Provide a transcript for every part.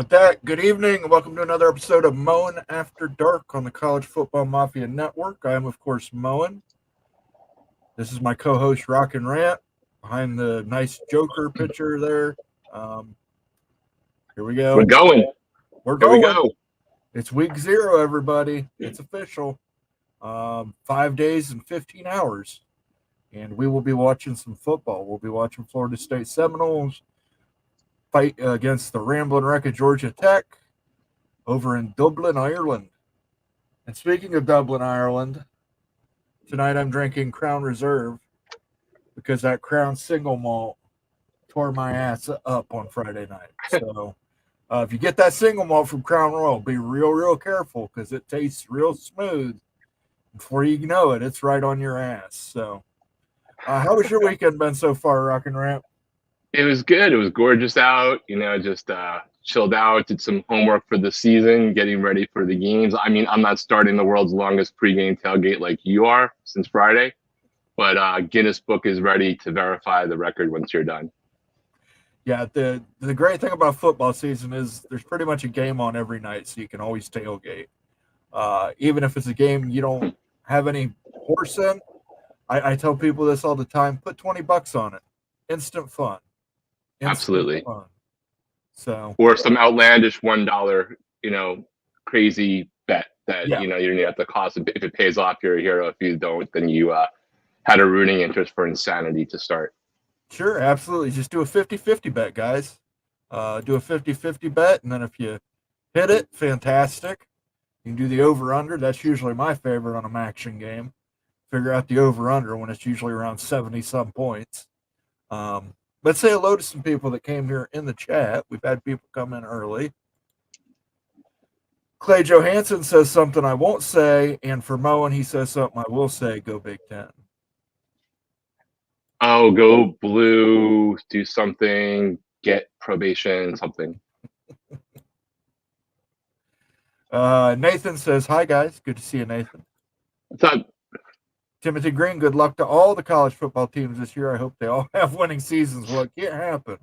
with that, good evening and welcome to another episode of Moen After Dark on the College Football Mafia Network. I am, of course, Moen. This is my co-host, Rock and Rant, behind the nice Joker picture there. Here we go. We're going. We're Here we going. go. It's week 0, everybody. It's official. 5 days and 15 hours. And we will be watching some football. We'll be watching Florida State Seminoles fight against the Ramblin' Wreck of Georgia Tech over in Dublin, Ireland. And speaking of Dublin, Ireland, tonight I'm drinking Crown Reserve because that Crown single malt tore my ass up on Friday night. So if you get that single malt from Crown Royal, be real careful because it tastes real smooth. Before you know it, it's right on your ass. So how was your weekend been so far, Rock and Rant? It was good. It was gorgeous out. Just chilled out, did some homework for the season, getting ready for the games. I mean, I'm not starting the world's longest pregame tailgate like you are since Friday, but Guinness Book is ready to verify the record once you're done. Yeah, the great thing about football season is there's pretty much a game on every night, so you can always tailgate. Even if it's a game you don't have any horse in, I tell people this all the time, put $20 on it. Instant fun. Absolutely. Fun. So, or some outlandish $1, crazy bet that, you don't even have to cost. If it pays off, you're a hero. If you don't, then you had a rooting interest for insanity to start. Sure, absolutely. Just do a 50-50 bet, guys. Do a 50-50 bet, and then if you hit it, fantastic. You can do the over-under. That's usually my favorite on a action game. Figure out the over-under when it's usually around 70-some points. Let's say hello to some people that came here in the chat. We've had people come in early. Clay Johansson says something I won't say, and for Moen, he says something I will say, go Big Ten. Oh, go blue, do something, get probation, something. Nathan says, hi, guys. Good to see you, Nathan. What's up? Timothy Green, good luck to all the college football teams this year. I hope they all have winning seasons. Well, it can't happen.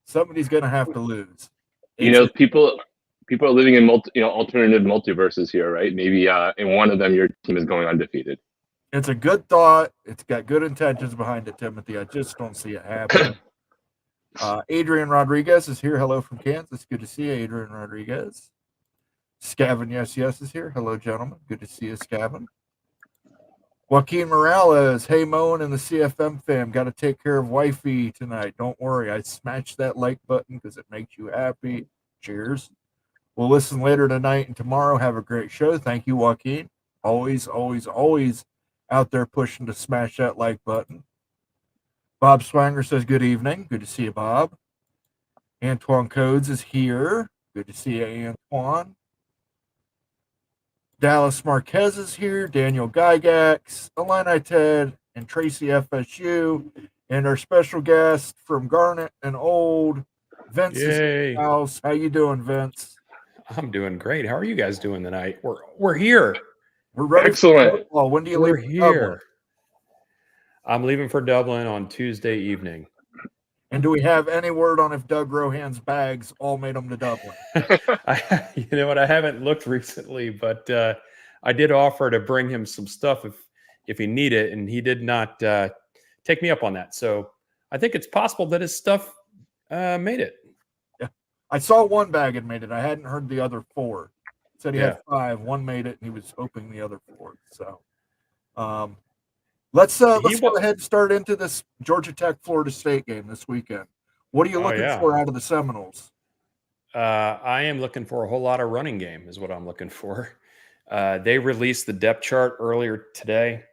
Somebody's going to have to lose. People are living in alternative multiverses here, right? Maybe in one of them, your team is going undefeated. It's a good thought. It's got good intentions behind it, Timothy. I just don't see it happening. Adrian Rodriguez is here. Hello from Kansas. Good to see you, Adrian Rodriguez. Scavin, yes, is here. Hello, gentlemen. Good to see you, Scavin. Joaquin Morales, hey, Moen and the CFM fam, got to take care of wifey tonight. Don't worry, I smashed that like button because it makes you happy. Cheers. We'll listen later tonight and tomorrow. Have a great show. Thank you, Joaquin. Always out there pushing to smash that like button. Bob Swanger says good evening. Good to see you, Bob. Antoine Codes is here. Good to see you, Antoine. Dallas Marquez is here, Daniel Gygax, Illini Ted, and Tracy FSU, and our special guest from Garnet and Old, Vince is in the house. How you doing, Vince? I'm doing great. How are you guys doing tonight? We're here. We're ready. Excellent. For football. When do you leave? Here. Dublin? I'm leaving for Dublin on Tuesday evening. And do we have any word on if Doug Rohan's bags all made them to Dublin? You know what? I haven't looked recently, but I did offer to bring him some stuff if he needed it, and he did not take me up on that. So I think it's possible that his stuff made it. Yeah, I saw one bag had made it. I hadn't heard the other 4. He said he had 5. One made it, and he was hoping the other 4. So let's go ahead and start into this Georgia Tech Florida State game this weekend. What are you looking for out of the Seminoles? I am looking for a whole lot of running game is what I'm looking for. They released the depth chart earlier today,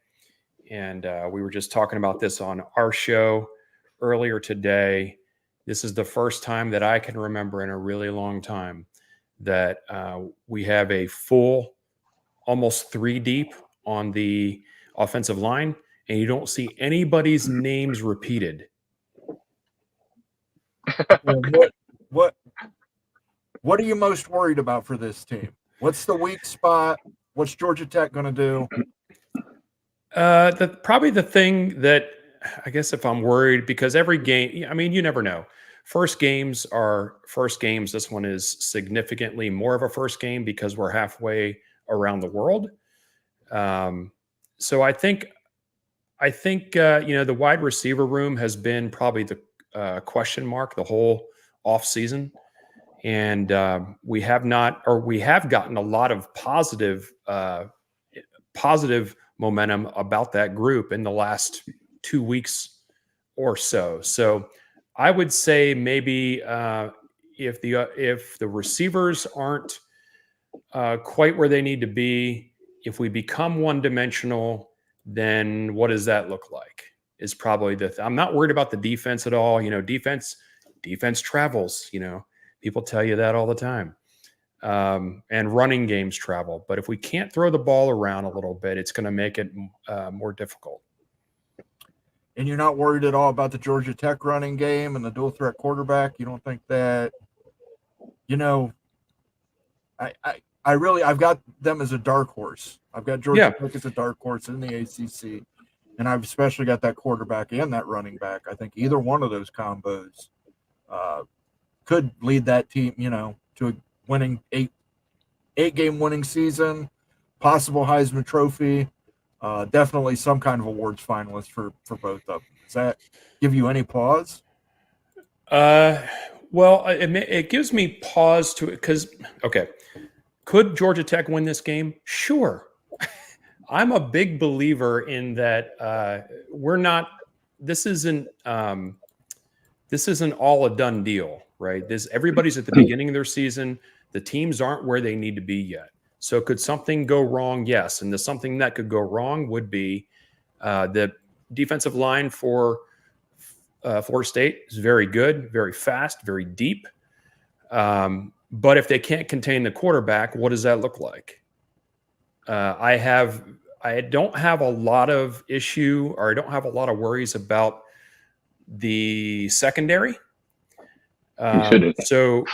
and we were just talking about this on our show earlier today. This is the first time that I can remember in a really long time that we have a full, almost 3 deep on the offensive line, and you don't see anybody's names repeated. What are you most worried about for this team? What's the weak spot? What's Georgia Tech going to do? Probably the thing that I guess if I'm worried, because every game, I mean, you never know. first games are first games. This one is significantly more of a first game because we're halfway around the world. So I think the wide receiver room has been probably the question mark the whole off season. And we have gotten a lot of positive momentum about that group in the last 2 weeks or so. So I would say maybe if the receivers aren't quite where they need to be, if we become one-dimensional, then what does that look like? Is probably I'm not worried about the defense at all. Defense travels. People tell you that all the time. And running games travel. But if we can't throw the ball around a little bit, it's going to make it more difficult. And you're not worried at all about the Georgia Tech running game and the dual threat quarterback? You don't think that, I've got them as a dark horse. I've got Georgia Tech as a dark horse in the ACC. And I've especially got that quarterback and that running back. I think either one of those combos could lead that team, to a winning eight-game winning season, possible Heisman Trophy, definitely some kind of awards finalist for both of them. Does that give you any pause? Well, it gives me pause to it because, okay, could Georgia Tech win this game? Sure. I'm a big believer in that. This isn't all a done deal, right? Everybody's at the beginning of their season. The teams aren't where they need to be yet. So could something go wrong? Yes. And the something that could go wrong would be the defensive line for Florida State is very good, very fast, very deep. But if they can't contain the quarterback, what does that look like? I don't have a lot of issue, or I don't have a lot of worries about the secondary. So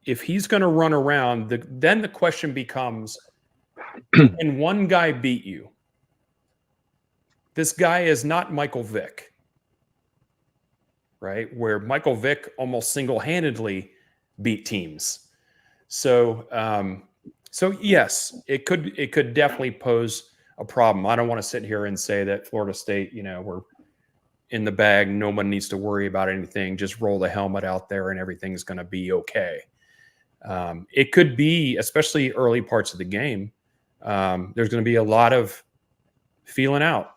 if he's going to run around, then the question becomes, can one guy beat you? This guy is not Michael Vick, right? Where Michael Vick almost single-handedly beat teams. So yes, it could definitely pose a problem. I don't want to sit here and say that Florida State, we're in the bag. No one needs to worry about anything. Just roll the helmet out there and everything's going to be okay. It could be, especially early parts of the game, there's going to be a lot of feeling out.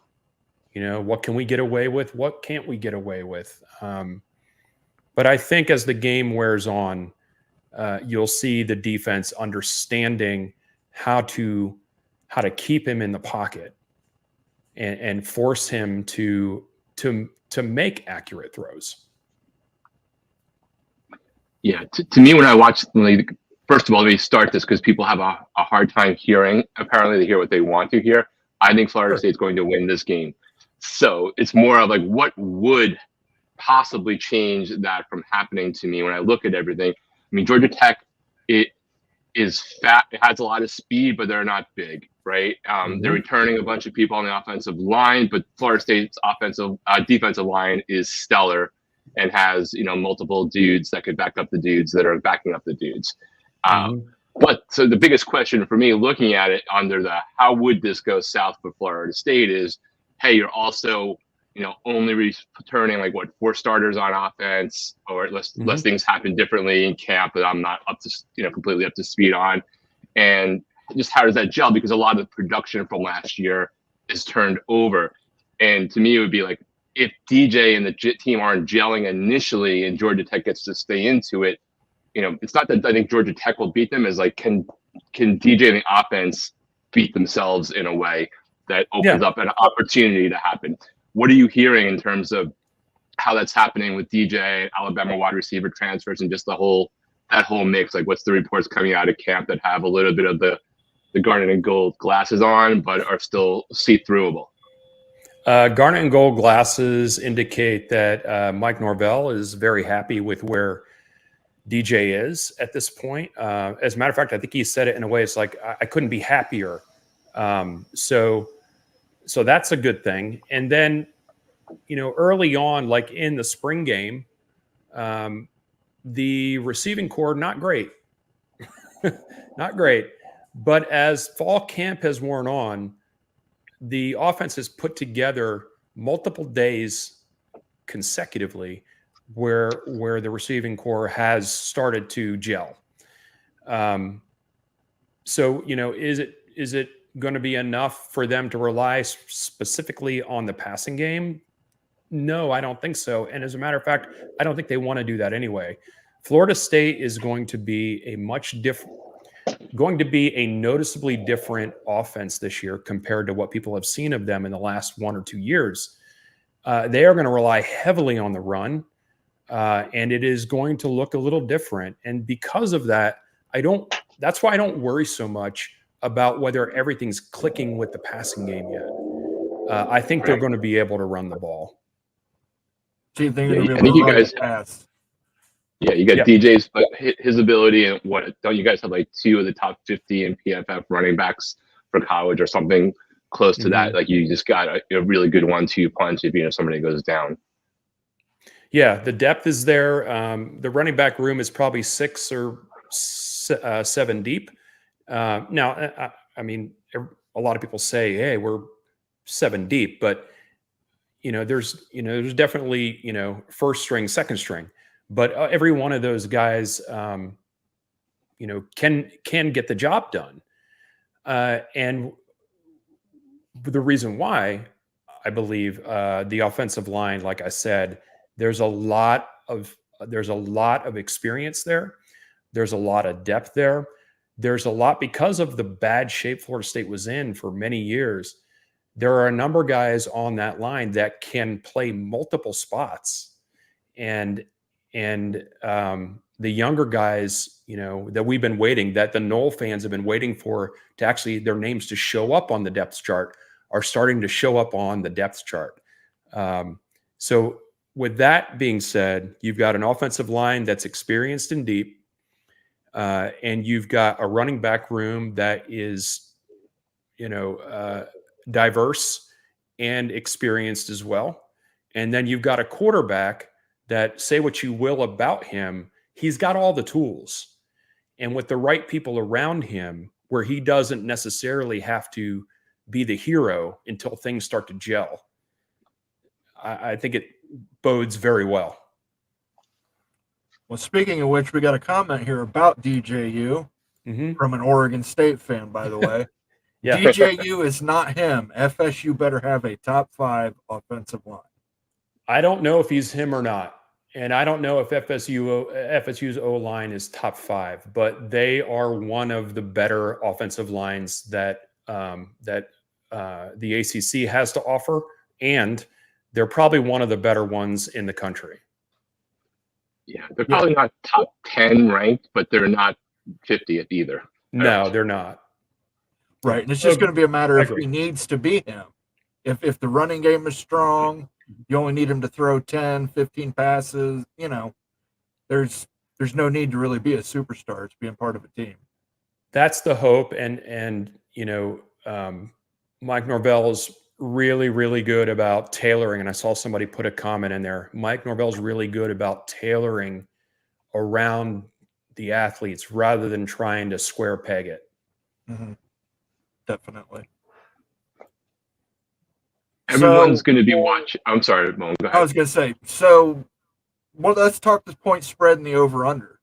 What can we get away with? What can't we get away with? But I think as the game wears on, you'll see the defense understanding how to keep him in the pocket and force him to make accurate throws. Yeah, to me, when I watch, first of all, let me start this because people have a hard time hearing. Apparently, they hear what they want to hear. I think Florida State's going to win this game. So it's more of like, what would possibly change that from happening to me when I look at everything? I mean, Georgia Tech, it is fat. It has a lot of speed, but they're not big, right? They're returning a bunch of people on the offensive line, but Florida State's defensive line is stellar and has, multiple dudes that could back up the dudes that are backing up the dudes. But so the biggest question for me looking at it under the how would this go south for Florida State is, hey, you're also, only returning 4 starters on offense, or unless things happen differently in camp that I'm not up to, completely up to speed on. And just how does that gel? Because a lot of the production from last year is turned over. And to me, it would be like, if DJ and the team aren't gelling initially and Georgia Tech gets to stay into it, it's not that I think Georgia Tech will beat them, is like, can DJ and the offense beat themselves in a way that opens up an opportunity to happen? What are you hearing in terms of how that's happening with DJ, Alabama wide receiver transfers, and just that whole mix? Like, what's the reports coming out of camp that have a little bit of the garnet and gold glasses on, but are still see-throughable? Garnet and gold glasses indicate that Mike Norvell is very happy with where DJ is at this point. As a matter of fact, I think he said it in a way, it's like, I couldn't be happier. So that's a good thing. And then, early on, like in the spring game, The receiving core, not great. Not great. But as fall camp has worn on, the offense has put together multiple days consecutively where the receiving core has started to gel. So, is it going to be enough for them to rely specifically on the passing game? No, I don't think so. And as a matter of fact, I don't think they want to do that anyway. Florida State is going to be a noticeably different offense this year compared to what people have seen of them in the last 1 or 2 years. They are going to rely heavily on the run, and it is going to look a little different. And because of that, that's why I don't worry so much about whether everything's clicking with the passing game yet. I think they're going to be able to run the ball. So you think they're going to be able to run the pass? Yeah, you got DJ's, but his ability and don't you guys have like 2 of the top 50 in PFF running backs for college or something close to that? Like you just got a really good 1-2 punch if somebody goes down. Yeah, the depth is there. The running back room is probably 6 or 7 deep. Now, I mean, a lot of people say, "Hey, we're 7 deep," but there's definitely first string, second string. But every one of those guys, can get the job done. And the reason why, I believe, the offensive line, like I said, there's a lot of experience there. There's a lot of depth there. There's a lot because of the bad shape Florida State was in for many years. There are a number of guys on that line that can play multiple spots, and the younger guys, that we've been waiting, that the Knoll fans have been waiting for to actually their names to show up on the depth chart, are starting to show up on the depth chart. So with that being said, you've got an offensive line that's experienced and deep, and you've got a running back room that is, diverse and experienced as well. And then you've got a quarterback that, say what you will about him, he's got all the tools. And with the right people around him, where he doesn't necessarily have to be the hero until things start to gel, I think it bodes very well. Well, speaking of which, we got a comment here about DJU from an Oregon State fan, by the way. Yeah. DJU is not him. FSU better have a top 5 offensive line. I don't know if he's him or not. And I don't know if FSU's O-line is top 5, but they are one of the better offensive lines that the ACC has to offer, and they're probably one of the better ones in the country. Yeah, they're probably not top 10 ranked, but they're not 50th either. No, they're not. Right, and it's just going to be a matter of he needs to be him. If the running game is strong, you only need him to throw 10, 15 passes. There's no need to really be a superstar. It's being part of a team. That's the hope, and Mike Norvell is really, really good about tailoring. And I saw somebody put a comment in there. Mike Norvell is really good about tailoring around the athletes rather than trying to square peg it. Mm-hmm. Definitely. Everyone's going to be watching. I'm sorry, Mo, go ahead. I was going to say, let's talk the point spread and the over-under.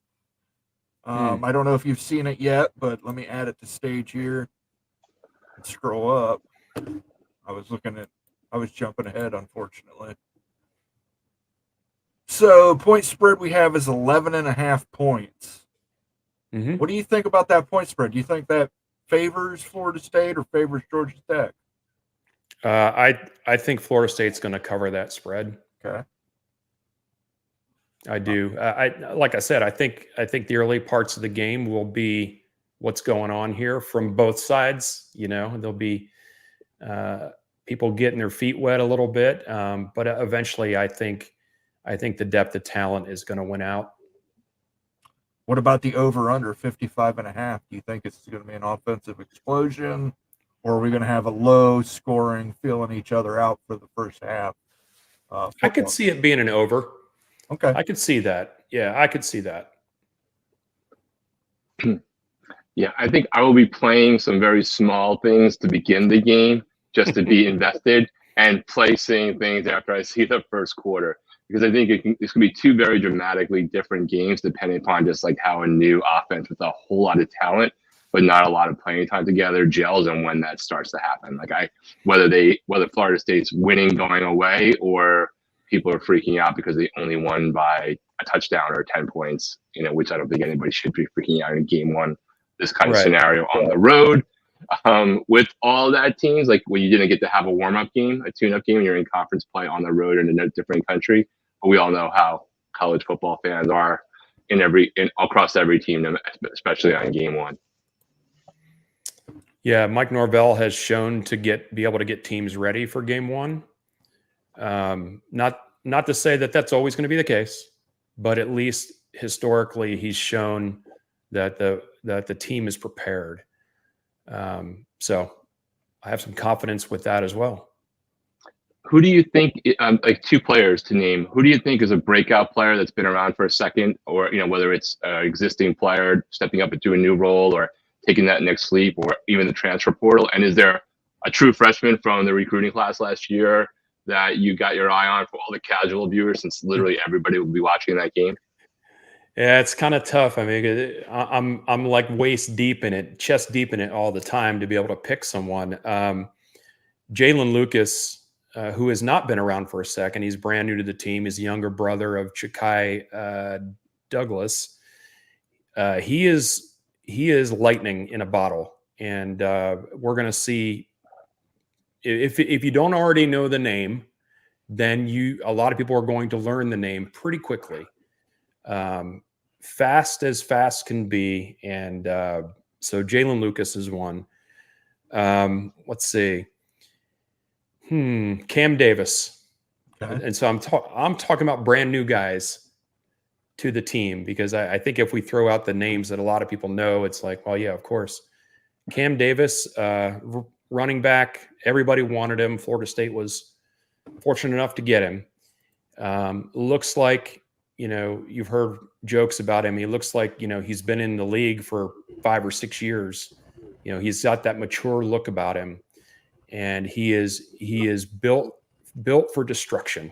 I don't know if you've seen it yet, but let me add it to stage here and scroll up. I was jumping ahead, unfortunately. So point spread we have is 11.5 points. Mm-hmm. What do you think about that point spread? Do you think that favors Florida State or favors Georgia Tech? I think Florida State's going to cover that spread. Okay. I do. Like I said, I think the early parts of the game will be what's going on here from both sides. There'll be people getting their feet wet a little bit, but eventually, I think the depth of talent is going to win out. What about the over/under 55.5? Do you think it's going to be an offensive explosion, or are we going to have a low scoring, feeling each other out for the first half? I could see it being an over. Okay. I could see that. Yeah, I could see that. Yeah, I think I will be playing some very small things to begin the game just to be invested and placing things after I see the first quarter because I think it's going to be two very dramatically different games depending upon just like how a new offense with a whole lot of talent but not a lot of playing time together gels and when that starts to happen. Like whether Florida State's winning going away or people are freaking out because they only won by a touchdown or 10 points, which I don't think anybody should be freaking out in game one. This kind of Right. scenario on the road. With all that teams, like when you didn't get to have a warm-up game, a tune-up game, you're in conference play on the road in a different country. But we all know how college football fans are across every team, especially on game one. Yeah, Mike Norvell has shown to be able to get teams ready for game one. Not to say that that's always going to be the case, but at least historically, he's shown that the team is prepared. So I have some confidence with that as well. Who do you think, like two players to name, who do you think is a breakout player that's been around for a second, or whether it's an existing player stepping up into a new role or taking that next leap, or even the transfer portal? And is there a true freshman from the recruiting class last year that you got your eye on for all the casual viewers, since literally everybody will be watching that game? Yeah, it's kind of tough. I mean, I'm like waist deep in it, chest deep in it all the time to be able to pick someone. Jalen Lucas, who has not been around for a second, he's brand new to the team. He's the younger brother of Chakai Douglas. He is lightning in a bottle, and we're going to see if you don't already know the name, then a lot of people are going to learn the name pretty quickly. Fast as fast can be. And so Jalen Lucas is one. Let's see. Cam Davis. Okay. And so I'm talking about brand new guys to the team, because I think if we throw out the names that a lot of people know, it's like, well, yeah, of course. Cam Davis, running back, everybody wanted him. Florida State was fortunate enough to get him. Looks like, you've heard jokes about him. He looks like, he's been in the league for 5 or 6 years. He's got that mature look about him, and he is built for destruction.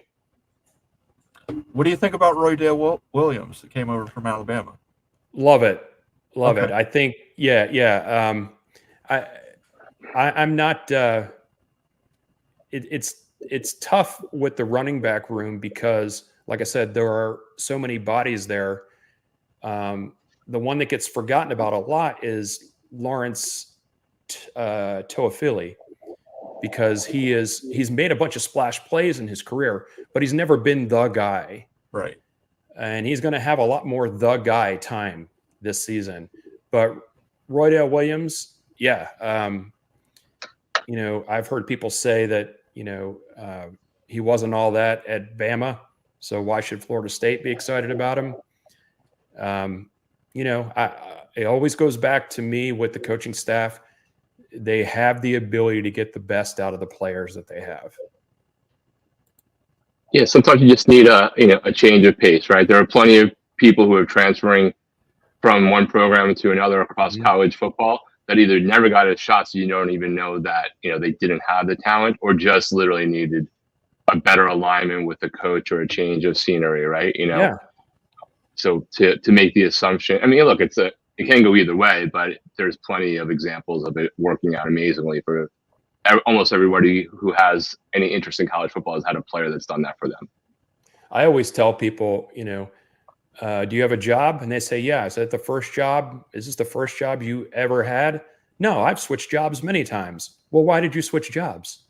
What do you think about Roydale Williams that came over from Alabama? Love it. Okay. I think, yeah. I'm not, it's tough with the running back room because, like I said, there are so many bodies there. The one that gets forgotten about a lot is Lawrence Toafili, because he's made a bunch of splash plays in his career, but he's never been the guy. Right. And he's going to have a lot more the guy time this season. But Roydale Williams, yeah. I've heard people say that, he wasn't all that at Bama. So why should Florida State be excited about him? It always goes back to me with the coaching staff. They have the ability to get the best out of the players that they have. Yeah, sometimes you just need a change of pace, right? There are plenty of people who are transferring from one program to another across college football that either never got a shot, so you don't even know that they didn't have the talent, or just literally needed a better alignment with the coach or a change of scenery, right? Yeah. So to make the assumption, I mean, look, it can go either way, but there's plenty of examples of it working out amazingly for almost everybody who has any interest in college football has had a player that's done that for them. I always tell people, do you have a job? And they say, yeah. Is that the first job? Is this the first job you ever had? No, I've switched jobs many times. Well, why did you switch jobs?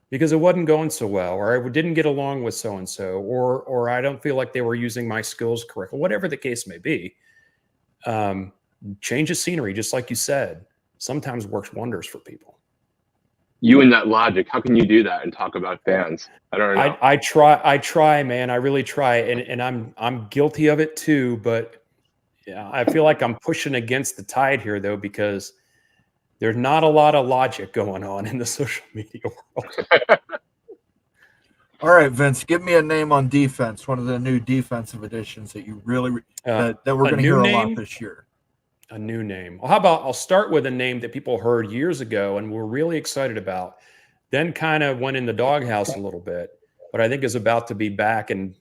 Because it wasn't going so well, or I didn't get along with so-and-so, or I don't feel like they were using my skills correctly, whatever the case may be. Change of scenery, just like you said, sometimes works wonders for people. You and that logic, how can you do that and talk about fans? I don't know. I try, man. I really try. And I'm guilty of it too, but I feel like I'm pushing against the tide here though, because there's not a lot of logic going on in the social media world. All right, Vince, give me a name on defense. One of the new defensive additions that you really that we're going to hear a lot this year. A new name. Well, how about I'll start with a name that people heard years ago and were really excited about, then kind of went in the doghouse a little bit, but I think is about to be back in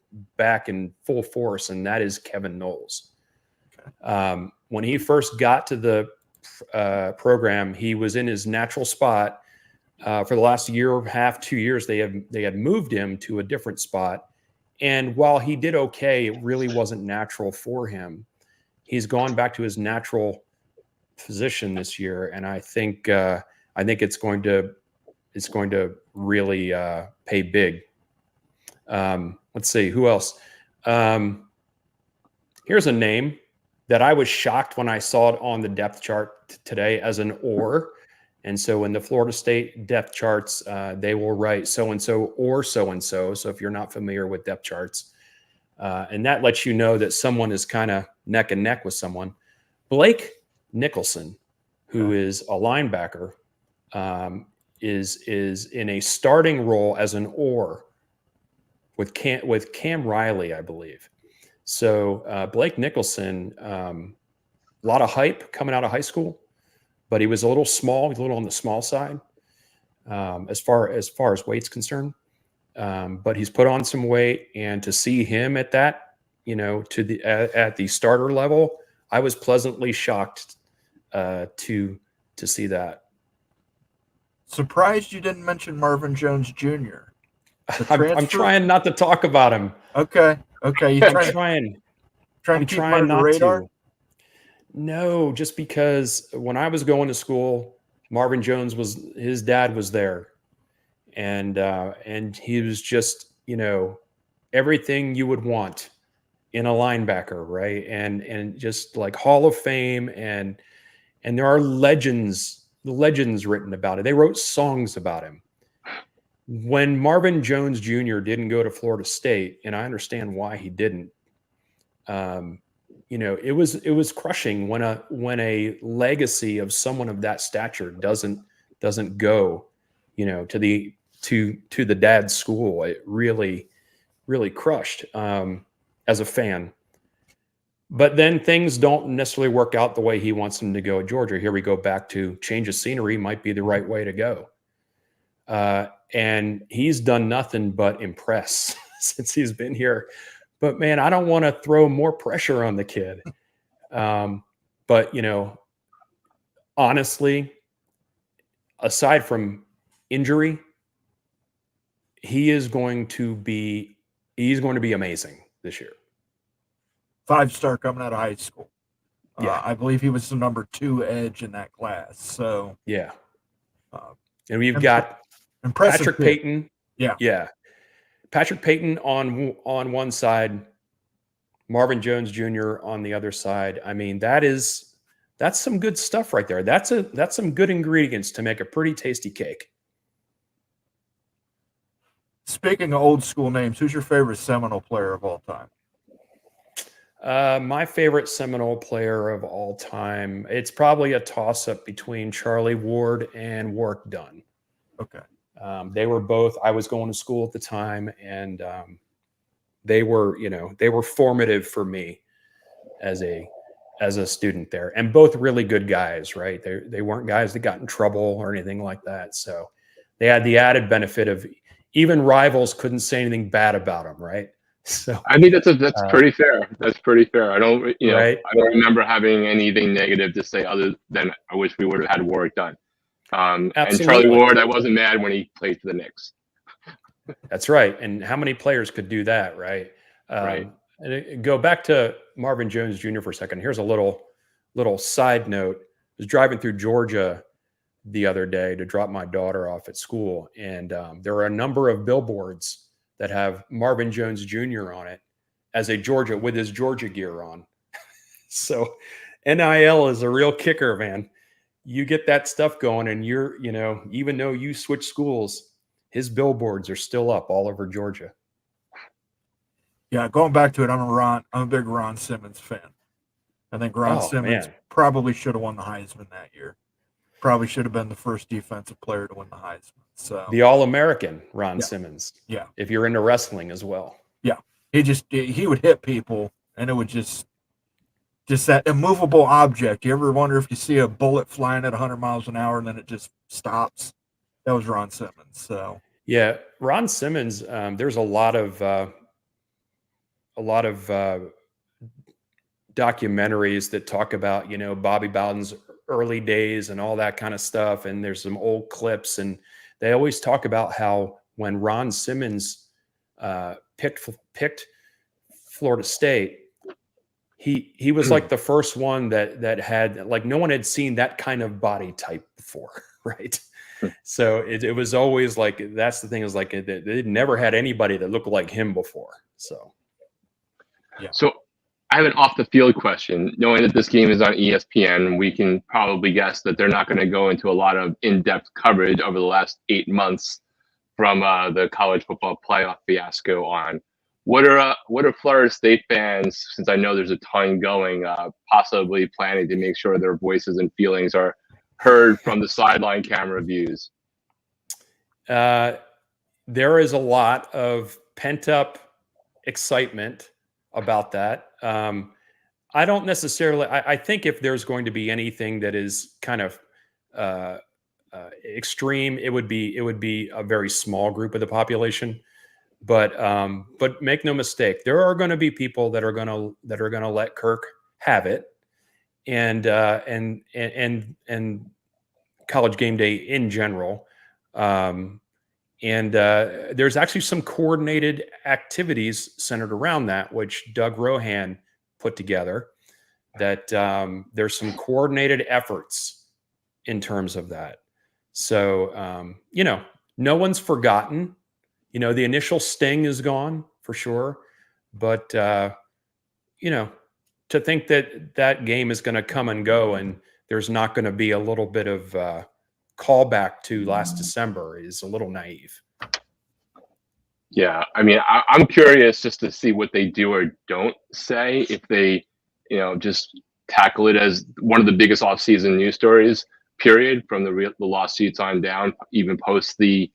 full force, and that is Kevin Knowles. When he first got to the program, he was in his natural spot. For the last year and a half, 2 years, they had moved him to a different spot, and while he did okay, it really wasn't natural for him. He's gone back to his natural position this year, and I think it's going to really pay big. Let's see who else. Here's a name that I was shocked when I saw it on the depth chart today as an or. And so in the Florida State depth charts, they will write so-and-so or so-and-so. So if you're not familiar with depth charts, and that lets you know that someone is kind of neck and neck with someone. Blake Nicholson, who is a linebacker, is in a starting role as an or with Cam Riley, I believe. So Blake Nicholson, a lot of hype coming out of high school, but he was a little small. He's a little on the small side as far as weight's concerned. But he's put on some weight, and to see him at that, at the starter level, I was pleasantly shocked to see that. Surprised you didn't mention Marvin Jones Jr. I'm trying not to talk about him. Okay. You I'm trying to keep him on the radar? No, just because when I was going to school, Marvin Jones his dad was there, and he was just everything you would want in a linebacker, right? And just like Hall of Fame, and there are legends written about it. They wrote songs about him. When Marvin Jones Jr. didn't go to Florida State, and I understand why he didn't, it was crushing when a legacy of someone of that stature doesn't go, to the dad's school. It really, really crushed as a fan. But then things don't necessarily work out the way he wants them to go at Georgia. Here we go back to change of scenery might be the right way to go. And he's done nothing but impress since he's been here. But man, I don't want to throw more pressure on the kid. But honestly, aside from injury, he's going to be amazing this year. 5-star coming out of high school. Yeah. I believe he was the number 2 edge in that class. So yeah. And we've got impressive Patrick Payton. Yeah. Patrick Payton on one side, Marvin Jones Jr. on the other side. I mean, that's some good stuff right there. That's some good ingredients to make a pretty tasty cake. Speaking of old school names, who's your favorite Seminole player of all time? My favorite Seminole player of all time, it's probably a toss-up between Charlie Ward and Warwick Dunn. Okay. They were both, I was going to school at the time, and they were formative for me as a student there, and both really good guys, right? They weren't guys that got in trouble or anything like that. So they had the added benefit of even rivals couldn't say anything bad about them, right? So I think that's pretty fair. That's pretty fair. I don't, right? I don't remember having anything negative to say other than I wish we would have had Warwick Dunn. And Charlie Ward, I wasn't mad when he played for the Knicks. That's right. And how many players could do that, right? Right. And go back to Marvin Jones Jr. for a second. Here's a little side note. I was driving through Georgia the other day to drop my daughter off at school, and there are a number of billboards that have Marvin Jones Jr. on it as a Georgia with his Georgia gear on. So NIL is a real kicker, man. You get that stuff going, and you're, even though you switch schools, his billboards are still up all over Georgia. Yeah, going back to it, I'm a big Ron Simmons fan. I think Ron Simmons probably should have won the Heisman that year. probably should have been the first defensive player to win the Heisman. So The All-American Ron Yeah. Simmons. Yeah. If you're into wrestling as well. he would hit people, and it would just that immovable object. You ever wonder if you see a bullet flying at 100 miles an hour and then it just stops? That was Ron Simmons. So Yeah, Ron Simmons. There's a lot of documentaries that talk about, Bobby Bowden's early days and all that kind of stuff. And there's some old clips, and they always talk about how when Ron Simmons picked Florida State, he was like the first one that had, like, no one had seen that kind of body type before, right? So it was always like, that's the thing, is like they never had anybody that looked like him before. So So I have an off the field question. Knowing that this game is on ESPN, we can probably guess that they're not going to go into a lot of in-depth coverage over the last 8 months from the college football playoff fiasco on. What are Florida State fans, since I know there's a ton going, possibly planning to make sure their voices and feelings are heard from the sideline camera views? there is a lot of pent up excitement about that. I don't necessarily. I think if there's going to be anything that is kind of extreme, it would be a very small group of the population. But make no mistake, there are going to be people that are going to let Kirk have it, and College Game Day in general. And there's actually some coordinated activities centered around that, which Doug Rohan put together. That there's some coordinated efforts in terms of that. So, no one's forgotten. The initial sting is gone for sure. But, to think that game is going to come and go and there's not going to be a little bit of callback to last December is a little naive. Yeah, I mean, I'm curious just to see what they do or don't say, if they, just tackle it as one of the biggest off-season news stories, period, from the lawsuits on down, even post the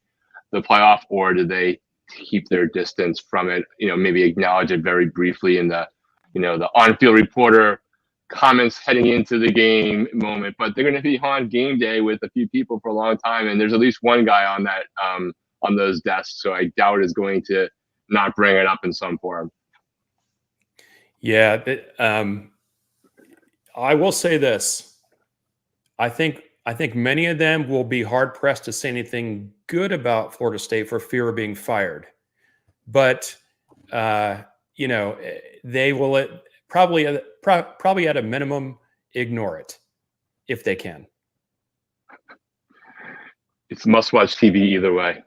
playoff, or do they keep their distance from it? Maybe acknowledge it very briefly in the, the on-field reporter comments heading into the game moment, but they're going to be on game day with a few people for a long time, and there's at least one guy on that on those desks, so I doubt is going to not bring it up in some form. Yeah, I will say this: I think many of them will be hard pressed to say anything good about Florida State for fear of being fired, but they will probably at a minimum ignore it if they can. It's must-watch TV either way.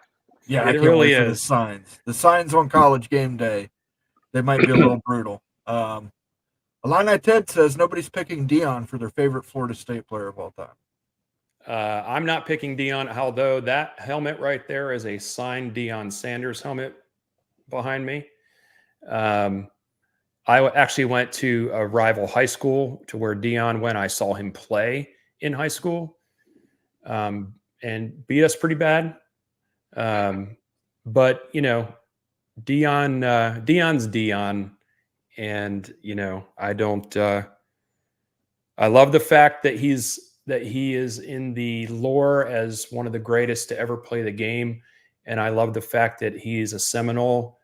yeah, It really is. The signs on College Game Day, they might be a little brutal. Illini Ted says nobody's picking Dion for their favorite Florida State player of all time. I'm not picking Dion, although that helmet right there is a signed Deion Sanders helmet behind me. I actually went to a rival high school to where Dion went. I saw him play in high school and beat us pretty bad. But, Dion's Dion. And, I don't I love the fact that he is in the lore as one of the greatest to ever play the game. And I love the fact that he's a Seminole.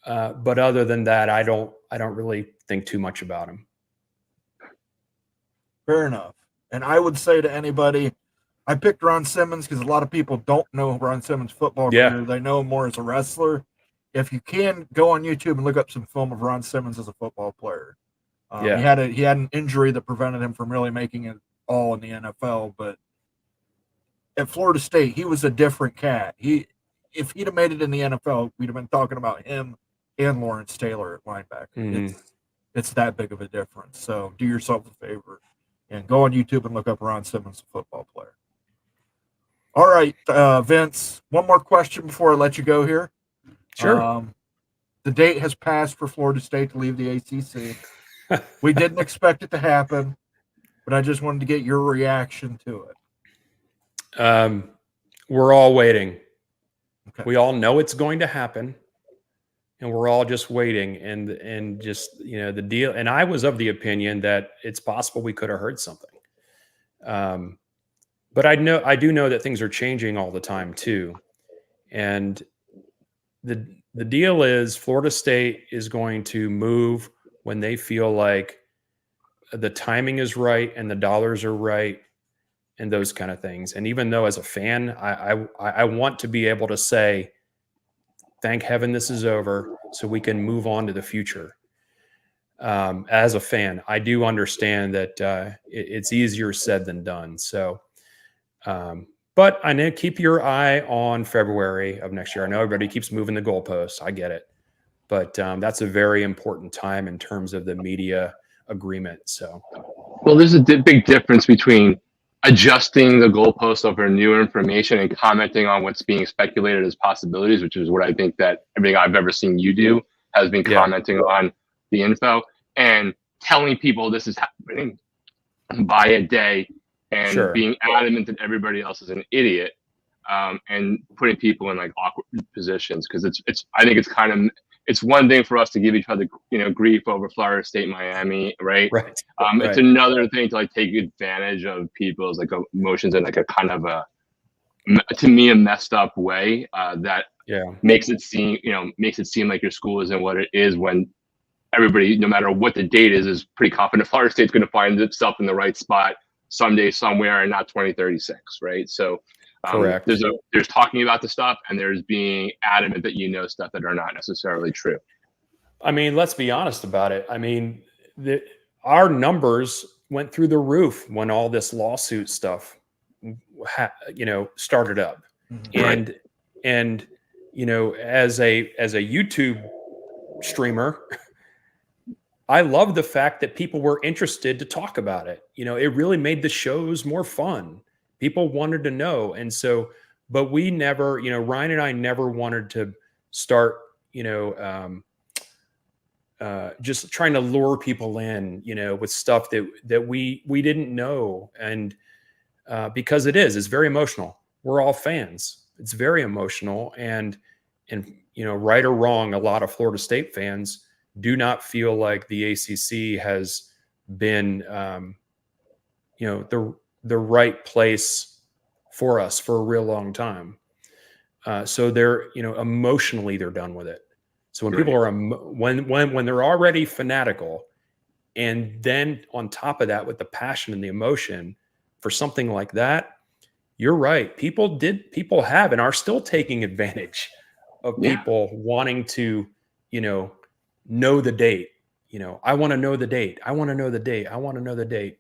But other than that, I don't really think too much about him. Fair enough. And I would say to anybody, I picked Ron Simmons because a lot of people don't know Ron Simmons' football career. They know him more as a wrestler. If you can, go on YouTube and look up some film of Ron Simmons as a football player. He had an injury that prevented him from really making it all in the NFL. But at Florida State, he was a different cat. If he'd have made it in the NFL, we'd have been talking about him and Lawrence Taylor at linebacker. Mm-hmm. It's that big of a difference. So do yourself a favor and go on YouTube and look up Ron Simmons, a football player. All right, Vince, one more question before I let you go here. Sure. The date has passed for Florida State to leave the ACC. We didn't expect it to happen, but I just wanted to get your reaction to it. We're all waiting. Okay. We all know it's going to happen, and we're all just waiting. And just the deal. And I was of the opinion that it's possible we could have heard something. But I do know that things are changing all the time too. And the deal is Florida State is going to move when they feel like the timing is right and the dollars are right and those kind of things. And even though as a fan, I want to be able to say, thank heaven this is over so we can move on to the future. As a fan, I do understand that it's easier said than done. So, but I know keep your eye on February of next year. I know everybody keeps moving the goalposts. I get it. But that's a very important time in terms of the media agreement. So, Well, there's a big difference between adjusting the goalpost over new information and commenting on what's being speculated as possibilities, which is what I think that everything I've ever seen you do has been commenting on the info and telling people this is happening by a day and being adamant that everybody else is an idiot, and putting people in like awkward positions because I think it's one thing for us to give each other grief over Florida State, Miami, right? Right. It's another thing to like take advantage of people's like emotions in like a kind of to me a messed up way that makes it seem like your school isn't what it is when everybody, no matter what the date is pretty confident Florida State's going to find itself in the right spot someday, somewhere, and not 2036, right? So correct. There's talking about the stuff, and there's being adamant that stuff that are not necessarily true. I mean, let's be honest about it. I mean, our numbers went through the roof when all this lawsuit stuff, started up, and as a YouTube streamer, I love the fact that people were interested to talk about it. It really made the shows more fun. People wanted to know. And so, but we never, Ryan and I never wanted to start, just trying to lure people in, with stuff that we didn't know. And because it's very emotional. We're all fans. It's very emotional. And right or wrong, a lot of Florida State fans do not feel like the ACC has been, the right place for us for a real long time. So they're, emotionally they're done with it. So when people are, when they're already fanatical, and then on top of that, with the passion and the emotion for something like that, you're right. People have and are still taking advantage of people wanting to, know the date. I want to know the date. I want to know the date. I want to know the date.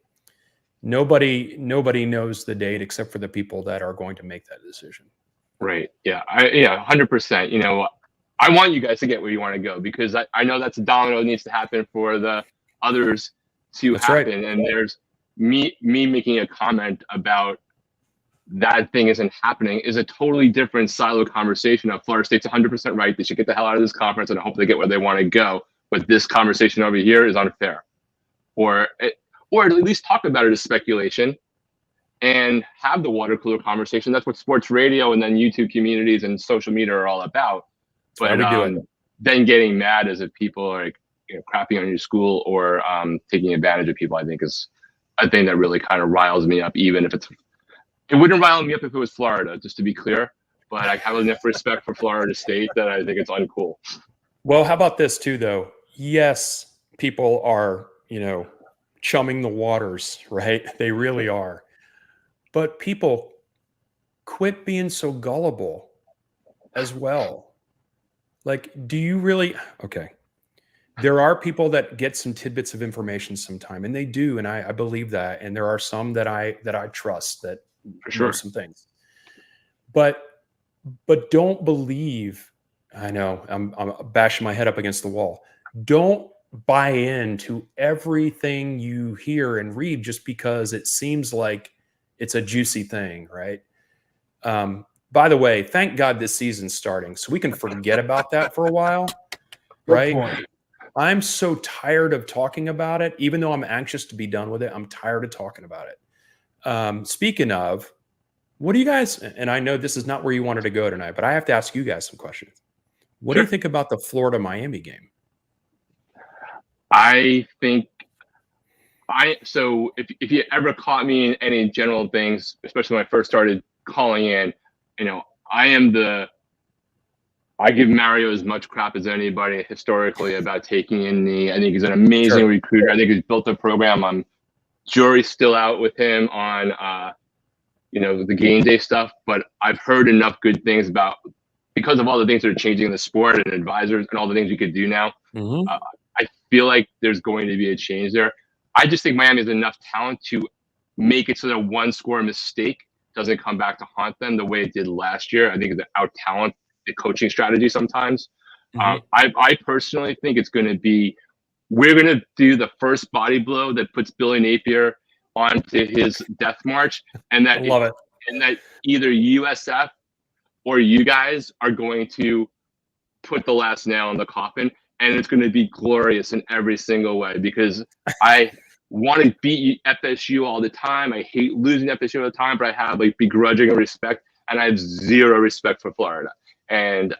Nobody knows the date except for the people that are going to make that decision. Right. Yeah. 100%. I want you guys to get where you want to go because I know that's a domino that needs to happen for the others to happen. Right. And there's me making a comment about that thing isn't happening is a totally different silo conversation of Florida State's 100% right. They should get the hell out of this conference and I hope they get where they want to go. But this conversation over here is unfair. Or at least talk about it as speculation and have the water cooler conversation. That's what sports radio and then YouTube communities and social media are all about. But then getting mad as if people are crapping on your school or taking advantage of people, I think is a thing that really kind of riles me up, even if it wouldn't rile me up if it was Florida, just to be clear. But I have enough respect for Florida State that I think it's uncool. Well, how about this too, though? Yes, people are, chumming the waters, right? They really are. But people quit being so gullible as well. Like, do you really? Okay. There are people that get some tidbits of information sometime, and they do, and I believe that. And there are some that I trust that know some things. But don't believe. I know I'm bashing my head up against the wall. Don't buy into everything you hear and read just because it seems like it's a juicy thing, right? By the way, thank God this season's starting, so we can forget about that for a while, right? I'm so tired of talking about it, even though I'm anxious to be done with it. I'm tired of talking about it. Speaking of, What do you guys, and I know this is not where you wanted to go tonight, but I have to ask you guys some questions. What do you think about the Florida-Miami game? I think so if you ever caught me in any general things, especially when I first started calling in, I give Mario as much crap as anybody historically about taking in the. I think he's an amazing recruiter. I think he's built a program. I'm jury's still out with him on the game day stuff, but I've heard enough good things about, because of all the things that are changing in the sport and advisors and all the things you could do now. I feel like there's going to be a change there. I just think Miami has enough talent to make it so that one score mistake doesn't come back to haunt them the way it did last year. I think it's out talent, the coaching strategy sometimes. I personally think it's going to be, we're going to do the first body blow that puts Billy Napier onto his death march, and that and that either USF or you guys are going to put the last nail in the coffin, and it's going to be glorious in every single way, because I want to beat FSU all the time. I hate losing FSU all the time, but I have begrudging respect, and I have zero respect for Florida. And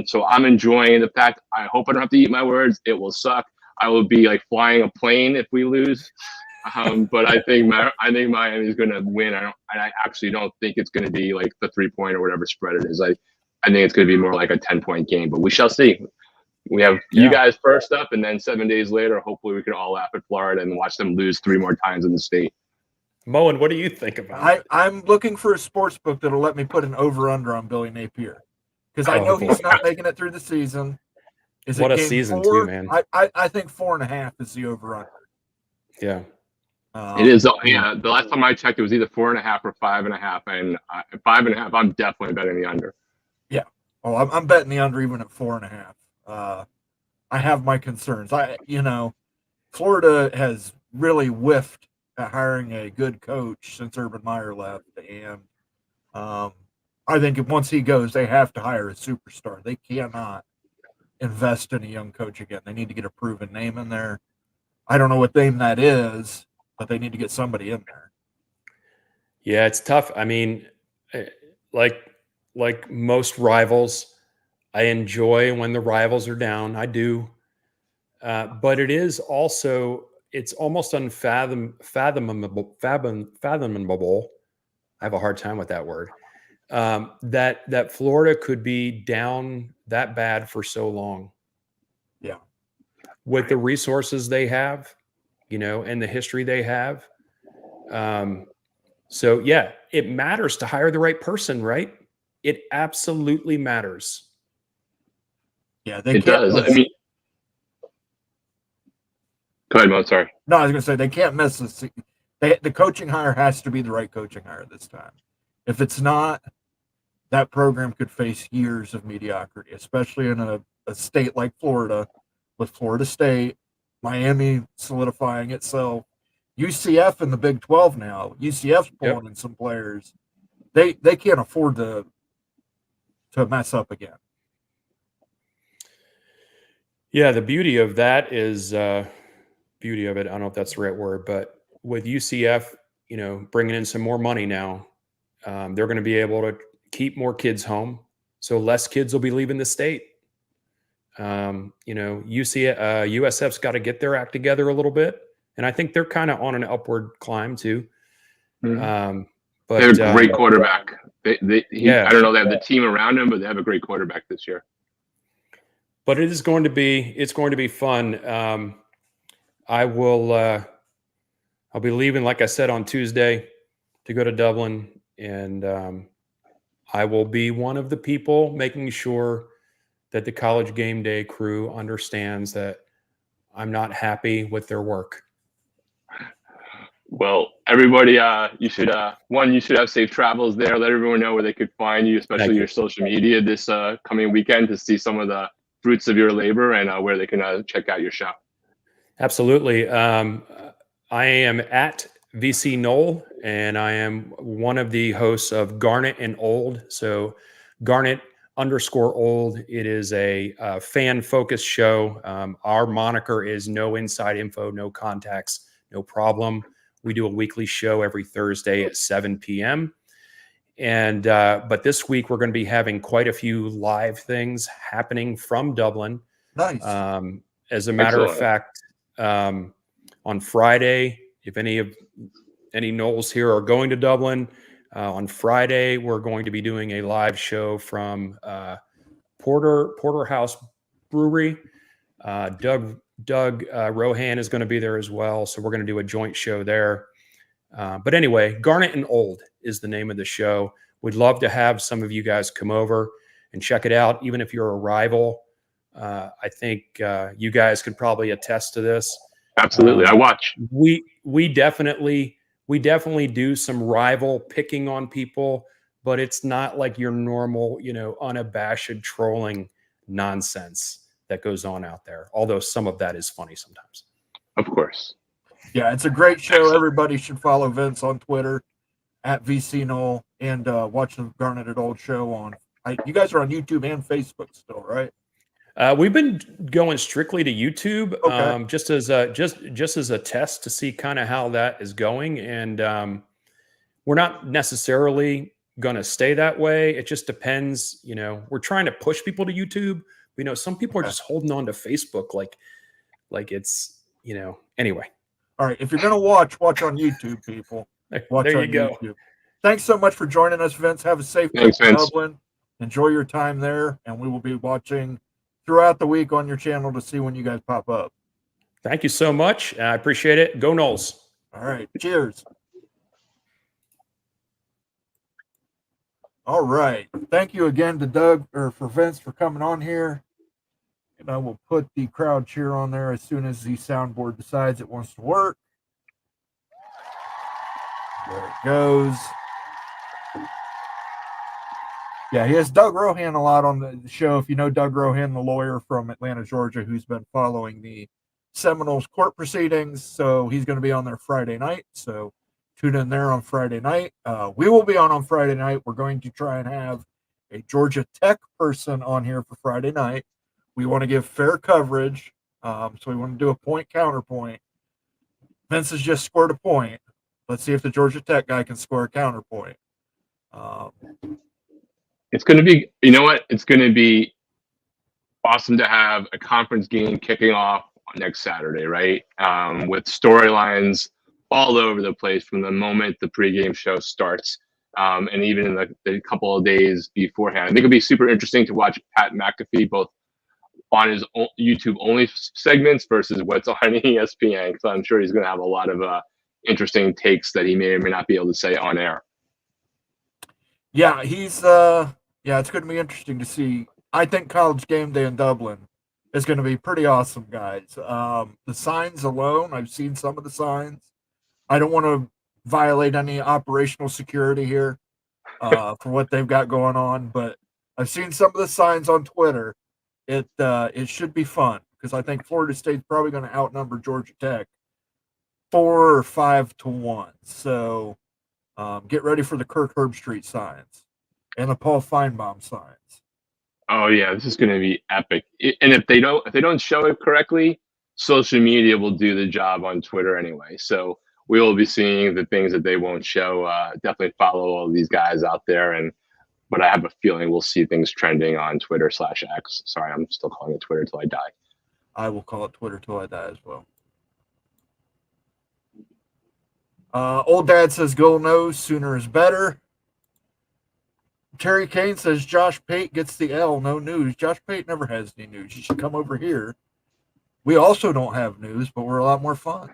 so I'm enjoying the fact. I hope I don't have to eat my words. It will suck. I will be flying a plane if we lose. But I think Miami's going to win. I actually don't think it's going to be the 3-point or whatever spread it is. I think it's going to be more like a 10-point game, but we shall see. We have you guys first up, and then 7 days later, hopefully we can all laugh at Florida and watch them lose 3 more times in the state. Moen, what do you think about it? I'm looking for a sports book that'll let me put an over-under on Billy Napier, because I know he's not making it through the season. What a season, too, man. I think 4.5 is the over-under. Yeah. It is. Yeah. The last time I checked, it was either 4.5 or 5.5, and 5.5, I'm definitely betting the under. Yeah. Oh, I'm betting the under even at 4.5. I have my concerns. Florida has really whiffed at hiring a good coach since Urban Meyer left, and I think once he goes, they have to hire a superstar. They cannot invest in a young coach again. They need to get a proven name in there. I don't know what name that is, but they need to get somebody in there. Yeah, it's tough. I mean, like most rivals, I enjoy when the rivals are down. I do. But it is also, it's almost unfathomable. I have a hard time with that word. That Florida could be down that bad for so long. Yeah. With the resources they have, and the history they have. So yeah, it matters to hire the right person, right? It absolutely matters. Yeah, it does. I mean, go ahead, Mo. Sorry. No, I was going to say they can't miss this. The coaching hire has to be the right coaching hire this time. If it's not, that program could face years of mediocrity, especially in a state like Florida, with Florida State, Miami solidifying itself, UCF in the Big 12 now. UCF's pulling in some players. They can't afford to mess up again. Yeah, the beauty of that is beauty of it. I don't know if that's the right word, but with UCF, bringing in some more money now, they're going to be able to keep more kids home, so less kids will be leaving the state. USF's got to get their act together a little bit, and I think they're kind of on an upward climb too. But they have a great quarterback. I don't know, they have the team around him, but they have a great quarterback this year. But it's going to be fun. I'll be leaving, like I said, on Tuesday to go to Dublin, and I will be one of the people making sure that the College Game Day crew understands that I'm not happy with their work. Well, everybody, you should have safe travels there. Let everyone know where they could find you, especially your social media this coming weekend, to see some of the fruits of your labor and where they can check out your shop. Absolutely. I am at VC Knoll, and I am one of the hosts of Garnet and Old. So Garnet_Old. It is a fan-focused show. Our moniker is no inside info, no contacts, no problem. We do a weekly show every Thursday at 7 p.m. And but this week we're going to be having quite a few live things happening from Dublin. Nice. As a matter of fact, on Friday, if any Knowles here are going to Dublin, on Friday we're going to be doing a live show from Porterhouse Brewery. Doug Rohan is going to be there as well, so we're going to do a joint show there. But anyway, Garnet and Old is the name of the show. We'd love to have some of you guys come over and check it out, even if you're a rival. I think you guys could probably attest to this. Absolutely, I watch. We definitely do some rival picking on people, but it's not like your normal, unabashed trolling nonsense that goes on out there. Although some of that is funny sometimes. Of course. Yeah, it's a great show. Everybody should follow Vince on Twitter at VC Knoll and watch the Garnet and Old show on. You guys are on YouTube and Facebook still, right? We've been going strictly to YouTube, Okay. just as a test to see kind of how that is going, and we're not necessarily going to stay that way. It just depends. We're trying to push people to YouTube. Some people are just holding on to Facebook, like it's anyway. All right, if you're going to watch on YouTube, people. Watch there on you go. YouTube. Thanks so much for joining us, Vince. Have a safe trip to Dublin. Enjoy your time there, and we will be watching throughout the week on your channel to see when you guys pop up. Thank you so much. I appreciate it. Go Knowles. All right, cheers. All right, thank you again to for Vince for coming on here. And I will put the crowd cheer on there as soon as the soundboard decides it wants to work. There it goes. Yeah, he has Doug Rohan a lot on the show. If you know Doug Rohan, the lawyer from Atlanta, Georgia, who's been following the Seminoles court proceedings. So he's going to be on there Friday night. So tune in there on Friday night. We will be on Friday night. We're going to try and have a Georgia Tech person on here for Friday night. We want to give fair coverage. So we want to do a point counterpoint. Vince has just scored a point. Let's see if the Georgia Tech guy can score a counterpoint. It's going to be, it's going to be awesome to have a conference game kicking off next Saturday, right? With storylines all over the place from the moment the pregame show starts, and even in the couple of days beforehand. I think it'll be super interesting to watch Pat McAfee both on his YouTube only segments versus what's on ESPN, because I'm sure he's going to have a lot of interesting takes that he may or may not be able to say on air. Yeah, it's going to be interesting to see. I think College Game Day in Dublin is going to be pretty awesome, guys. The signs alone, I've seen some of the signs. I don't want to violate any operational security here for what they've got going on, but I've seen some of the signs on Twitter. It should be fun because I think Florida State's probably going to outnumber Georgia Tech 4 or 5 to 1. So get ready for the Kirk Herbstreit signs and the Paul Feinbaum signs. Oh yeah, this is going to be epic. And if they don't show it correctly, social media will do the job on Twitter anyway. So we will be seeing the things that they won't show. Definitely follow all these guys out there, but I have a feeling we'll see things trending on Twitter/X. Sorry, I'm still calling it Twitter till I die. I will call it Twitter till I die as well. Old Dad says, "Go Nose, sooner is better." Terry Kane says, "Josh Pate gets the L, no news." Josh Pate never has any news. You should come over here. We also don't have news, but we're a lot more fun.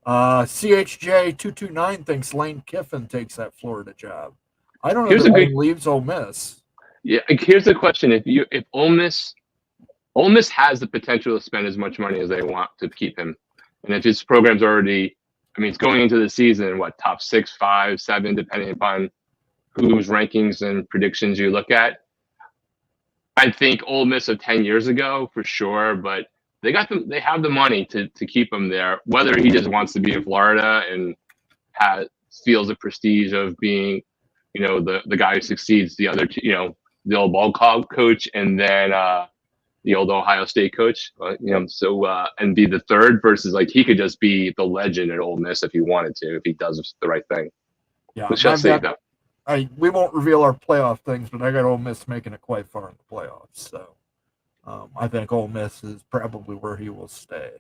CHJ229 thinks Lane Kiffin takes that Florida job. I don't know that Lane leaves Ole Miss. Yeah, here's the question: if Ole Miss has the potential to spend as much money as they want to keep him, and if his program's already, it's going into the season, top 6, 5, 7, depending upon whose rankings and predictions you look at. I think Ole Miss of 10 years ago for sure, but they have the money to keep him there. Whether he just wants to be in Florida and feels the prestige of being, the guy who succeeds the other two, the old ball coach and then the old Ohio State coach, and be the third versus he could just be the legend at Ole Miss if he wanted to, if he does the right thing. Yeah, We shall I've see, got, though. we won't reveal our playoff things, but I got Ole Miss making it quite far in the playoffs. So I think Ole Miss is probably where he will stay.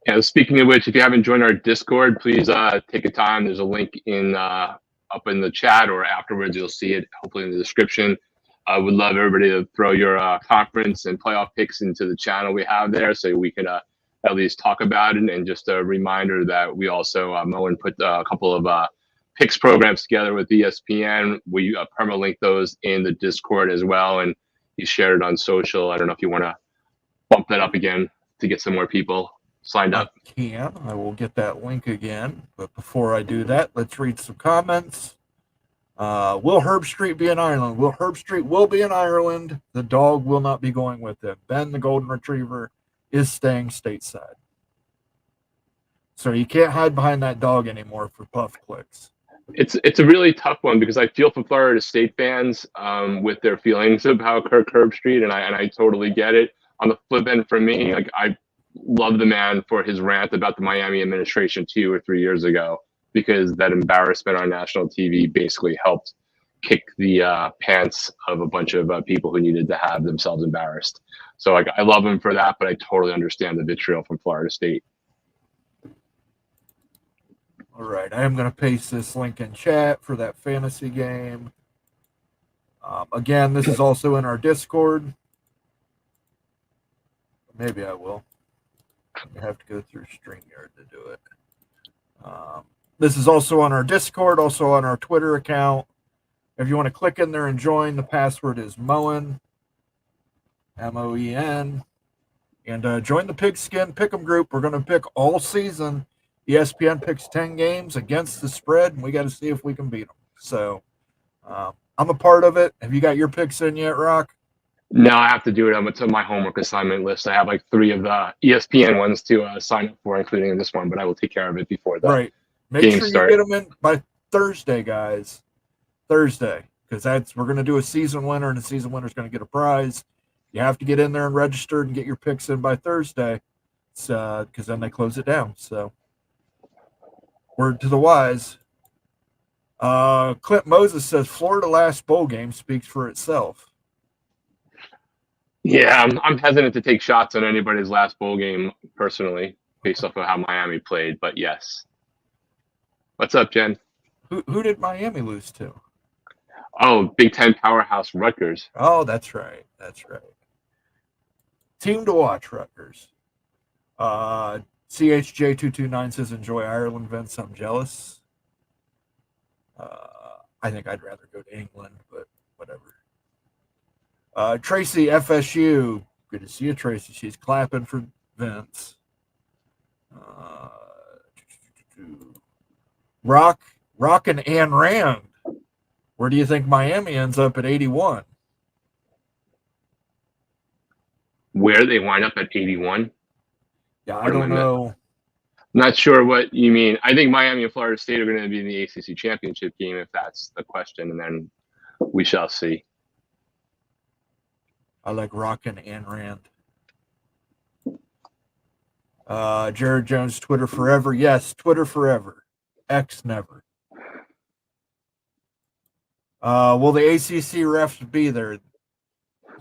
Yeah, speaking of which, if you haven't joined our Discord, please take a time. There's a link in up in the chat, or afterwards you'll see it hopefully in the description. I would love everybody to throw your conference and playoff picks into the channel we have there, so we could at least talk about it. And just a reminder that we also Moen put a couple of picks programs together with ESPN. We permalink those in the Discord as well, and he shared it on social. I don't know if you want to bump that up again to get some more people signed up. I will get that link again. But before I do that, let's read some comments. Will Herbstreit be in Ireland? Will Herbstreit will be in Ireland. The dog will not be going with him. Ben, the golden retriever, is staying stateside. So you can't hide behind that dog anymore for puff clicks. It's a really tough one because I feel for Florida State fans with their feelings about Kirk Herbstreit, and I totally get it. On the flip end, for me, like, I love the man for his rant about the Miami administration 2 or 3 years ago, because that embarrassment on national TV basically helped kick the pants of a bunch of people who needed to have themselves embarrassed. So, like, I love him for that, but I totally understand the vitriol from Florida State. All right, I am going to paste this link in chat for that fantasy game. Again, this is also in our Discord. Maybe I will. I have to go through StreamYard to do it. This is also on our Discord, also on our Twitter account. If you want to click in there and join, the password is Moen, M-O-E-N. And join the Pigskin Pick'em group. We're going to pick all season. ESPN picks 10 games against the spread, and we got to see if we can beat them. So I'm a part of it. Have you got your picks in yet, Rock? No, I have to do it. It's on my homework assignment list. I have like 3 of the ESPN ones to sign up for, including this one, but I will take care of it before the right. Make sure you get them in by Thursday, guys. Thursday, because we're going to do a season winner, and the season winner is going to get a prize. You have to get in there and register and get your picks in by Thursday, because then they close it down. So, word to the wise. Clint Moses says Florida last bowl game speaks for itself. Yeah, I'm hesitant to take shots on anybody's last bowl game personally, based off of how Miami played. But yes. What's up, Jen? Who did Miami lose to? Oh, Big Ten powerhouse Rutgers. Oh, that's right. That's right. Team to watch, Rutgers. CHJ229 says, enjoy Ireland, Vince. I'm jealous. I think I'd rather go to England, but whatever. Tracy, FSU. Good to see you, Tracy. She's clapping for Vince. Rock and Ann Rand. Where do you think Miami ends up at 81? Where they wind up at 81? Yeah, I don't know. Not sure what you mean. I think Miami and Florida State are going to be in the ACC championship game, if that's the question, and then we shall see. I like Rock and Ann Rand. Jared Jones, Twitter forever. Yes, Twitter forever. X never. Will the ACC refs be there?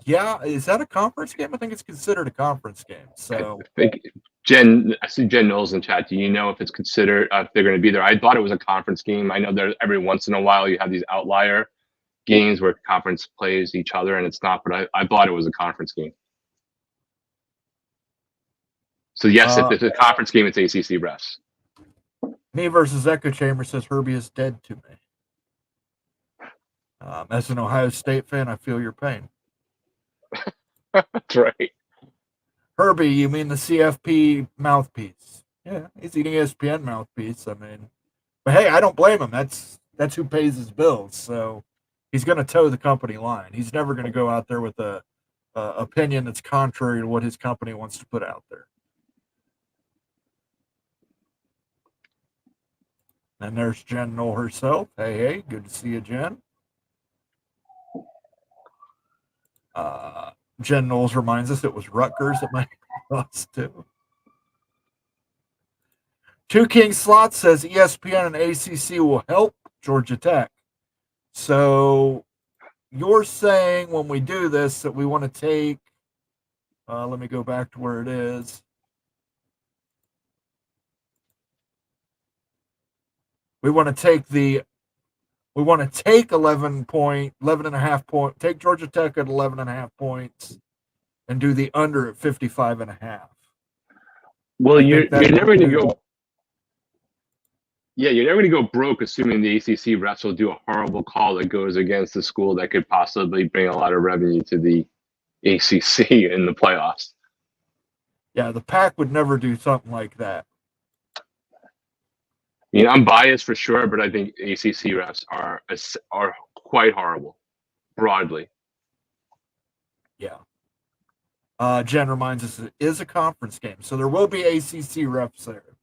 Yeah, is that a conference game? I think it's considered a conference game. So I think I see Jen Knowles in chat. Do you know if it's considered if they're going to be there? I thought it was a conference game. I know that every once in a while you have these outlier games where conference plays each other, and it's not. But I thought it was a conference game. So yes, if it's a conference game, it's ACC refs. Me versus Echo Chamber says Herbie is dead to me. As an Ohio State fan, I feel your pain. That's right. Herbie, you mean the CFP mouthpiece? Yeah, he's eating ESPN mouthpiece. I mean, but hey, I don't blame him. That's who pays his bills. So he's going to toe the company line. He's never going to go out there with a opinion that's contrary to what his company wants to put out there. And there's Jen Knoll herself. Hey, good to see you, Jen. Jen Knowles reminds us it was Rutgers that might lost to. Two King Slot says ESPN and ACC will help Georgia Tech. So you're saying when we do this that we want to take, let me go back to where it is. We want to take 11 and a half point, take Georgia Tech at 11 and a half points and do the under at 55 and a half. Well, you're never going to go. Yeah, you're never going to go broke assuming the ACC refs will do a horrible call that goes against the school that could possibly bring a lot of revenue to the ACC in the playoffs. Yeah, the Pac would never do something like that. I mean, I'm biased for sure, but I think ACC refs are quite horrible, broadly. Yeah. Jen reminds us it is a conference game, so there will be ACC refs there.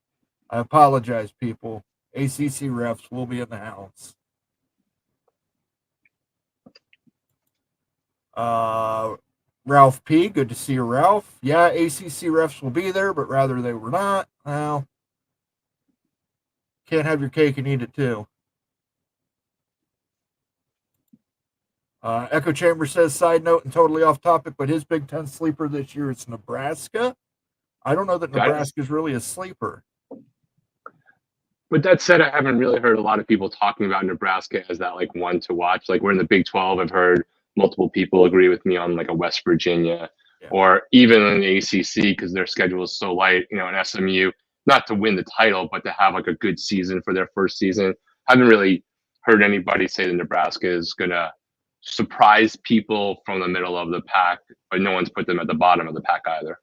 I apologize, people. ACC refs will be in the house. Ralph P., good to see you, Ralph. Yeah, ACC refs will be there, but rather they were not. Well, can't have your cake and eat it too. Echo Chamber says, side note and totally off topic, but his Big Ten sleeper this year is Nebraska. I don't know that Nebraska is really a sleeper. But that said, I haven't really heard a lot of people talking about Nebraska as that like one to watch. Like we're in the Big 12. I've heard multiple people agree with me on like a West Virginia or even in the ACC because their schedule is so light, you know, an SMU, not to win the title, but to have like a good season for their first season. I haven't really heard anybody say that Nebraska is going to surprise people from the middle of the pack, but no one's put them at the bottom of the pack either.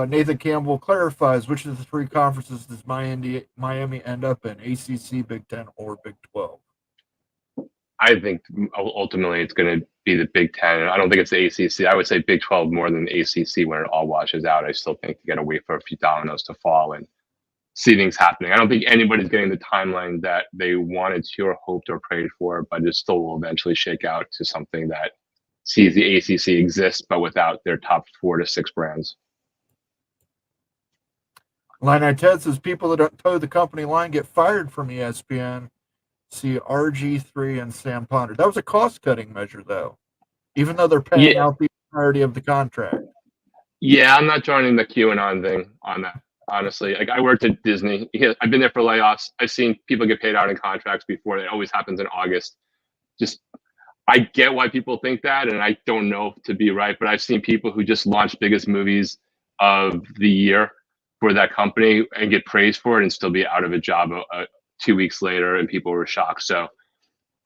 Nathan Campbell clarifies, which of the three conferences does Miami end up in, ACC, Big 10, or Big 12? I think ultimately it's going to be the Big 10. I don't think it's the ACC. I would say Big 12 more than the ACC when it all washes out. I still think you got to wait for a few dominoes to fall and see things happening. I don't think anybody's getting the timeline that they wanted to or hoped or prayed for, but it still will eventually shake out to something that sees the ACC exist, but without their top 4 to 6 brands. Line Ted says people that don't toe the company line get fired from ESPN. See RG3 and Sam Ponder. That was a cost-cutting measure, though, even though they're paying out the entirety of the contract. Yeah, I'm not joining the QAnon thing on that, honestly. Like I worked at Disney. I've been there for layoffs. I've seen people get paid out in contracts before. It always happens in August. Just I get why people think that, and I don't know to be right, but I've seen people who just launched biggest movies of the year for that company and get praised for it and still be out of a job 2 weeks later, and people were shocked. So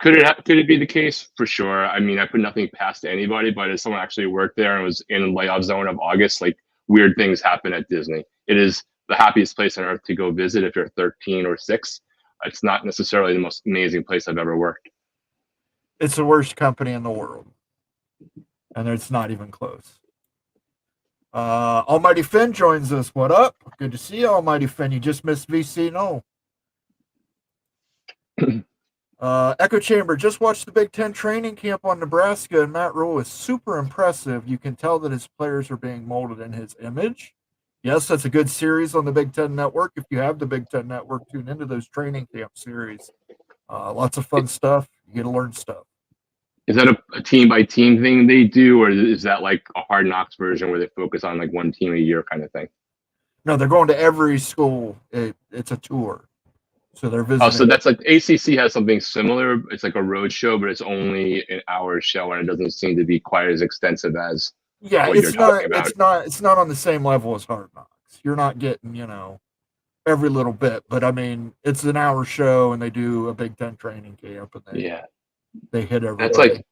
could it be the case? For sure. I mean, I put nothing past anybody, but as someone actually worked there and was in the layoff zone of August, like weird things happen at Disney. It is the happiest place on earth to go visit if you're 13 or 6. It's not necessarily the most amazing place I've ever worked. It's the worst company in the world, and it's not even close. Almighty Finn joins us. What up? Good to see you, Almighty Finn. You just missed VC. No. Echo Chamber, just watched the Big Ten training camp on Nebraska, and Matt Rule is super impressive. You can tell that his players are being molded in his image. Yes, that's a good series on the Big Ten Network. If you have the Big Ten Network, tune into those training camp series. Lots of fun stuff. You get to learn stuff. Is that a team-by-team thing they do, or is that like a Hard Knocks version where they focus on like one team a year kind of thing? No, they're going to every school. It's a tour. So they're visiting. Oh, so that's like ACC has something similar. It's like a road show, but it's only an hour show, and it doesn't seem to be quite as extensive as what you're talking about. It's not on the same level as Hard Knocks. You're not getting, every little bit, but I mean, it's an hour show, and they do a Big Ten training camp, and they hit everybody. That's like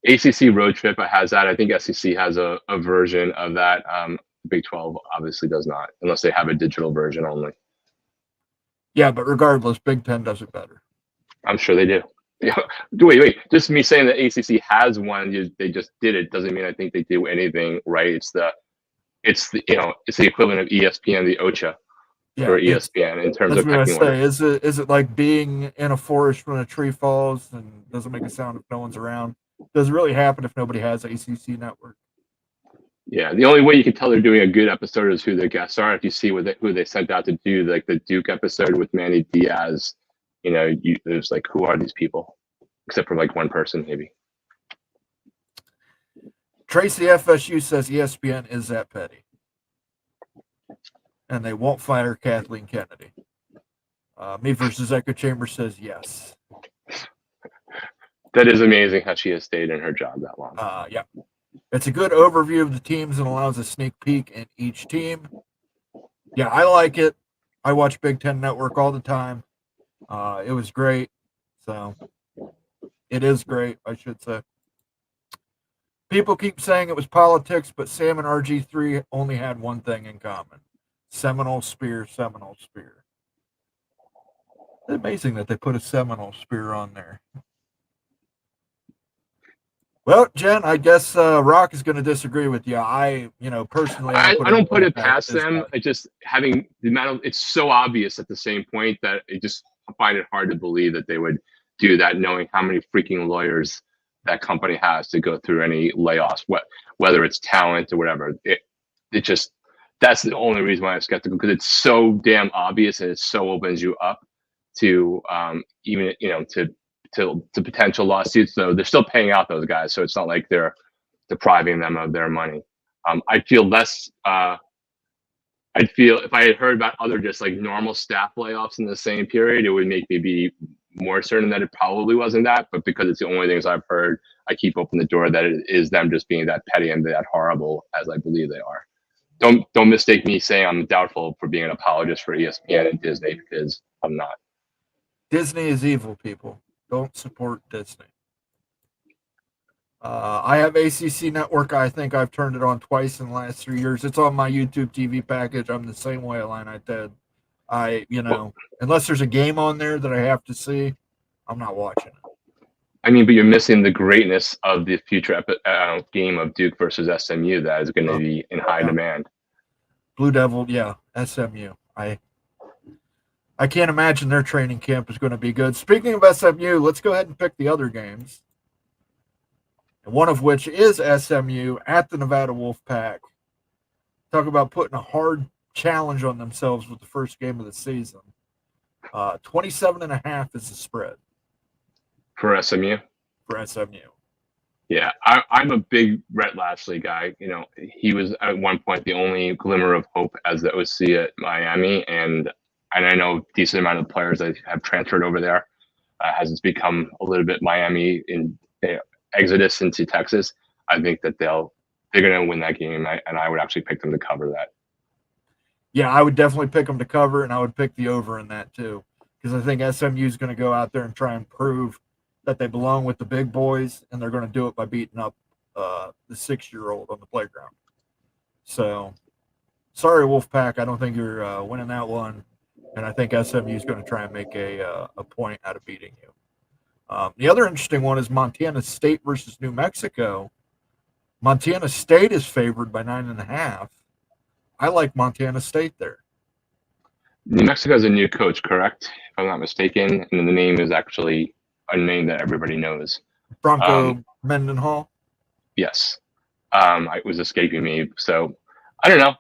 ACC road trip has that. I think SEC has a version of that. Big 12 obviously does not, unless they have a digital version only. Yeah, but regardless, Big Ten does it better. I'm sure they do. Wait. Just me saying that ACC has one, they just did it, doesn't mean I think they do anything right. It's the equivalent of ESPN, the OCHA for ESPN in terms of pecking order. Is it like being in a forest when a tree falls and doesn't make a sound if no one's around? Does it really happen if nobody has ACC network? Yeah, the only way you can tell they're doing a good episode is who their guests are. If you see who they sent out to do like the Duke episode with Manny Diaz, there's like, who are these people? Except for like one person, maybe. Tracy FSU says ESPN is that petty, and they won't fire Kathleen Kennedy. Me versus Echo Chamber says yes. That is amazing how she has stayed in her job that long. Yeah. It's a good overview of the teams and allows a sneak peek in each team. Yeah, I like it. I watch Big Ten Network all the time. It was great. So it is great, I should say. People keep saying it was politics, but Sam and RG3 only had one thing in common. Seminole Spear, Seminole Spear. It's amazing that they put a Seminole Spear on there. Well, Jen, I guess Rock is going to disagree with you. Personally, I don't put it Wolfpack past as them. bad. I just having the amount of, it's so obvious at the same point that I just find it hard to believe that they would do that, knowing how many freaking lawyers that company has to go through any layoffs, whether it's talent or whatever. It just, that's the only reason why I'm skeptical, because it's so damn obvious and it so opens you up to even to potential lawsuits. So they're still paying out those guys, so it's not like they're depriving them of their money. I'd feel less. I'd feel if I had heard about other just like normal staff layoffs in the same period, it would make me be more certain that it probably wasn't that. But because it's the only things I've heard, I keep open the door that it is them just being that petty and that horrible as I believe they are. Don't mistake me saying I'm doubtful for being an apologist for ESPN and Disney, because I'm not. Disney is evil, people. Don't support Disney. I have ACC Network. I think I've turned it on twice in the last 3 years. It's on my YouTube TV package. I'm the same way, Illini Ted. Unless there's a game on there that I have to see, I'm not watching it. I mean, but you're missing the greatness of the future game of Duke versus SMU that is going to be in high demand. Blue Devil, yeah, SMU. I can't imagine their training camp is going to be good. Speaking of SMU, let's go ahead and pick the other games. And one of which is SMU at the Nevada Wolfpack. Talk about putting a hard challenge on themselves with the first game of the season. 27.5 is the spread. For SMU? For SMU. Yeah, I'm a big Rhett Lashley guy. He was at one point the only glimmer of hope as the OC at Miami, and I know a decent amount of players that have transferred over there. Has it's become a little bit Miami in exodus into Texas. I think that they're going to win that game, and I would actually pick them to cover that. Yeah, I would definitely pick them to cover, and I would pick the over in that too, because I think SMU is going to go out there and try and prove that they belong with the big boys, and they're going to do it by beating up the 6-year-old on the playground. So, sorry, Wolfpack, I don't think you're winning that one, and I think SMU is going to try and make a point out of beating you. The other interesting one is Montana State versus New Mexico. Montana State is favored by 9.5. I like Montana State there. New Mexico has a new coach, correct? If I'm not mistaken, and the name is actually a name that everybody knows. Bronco Mendenhall? Yes. It was escaping me. So I don't know.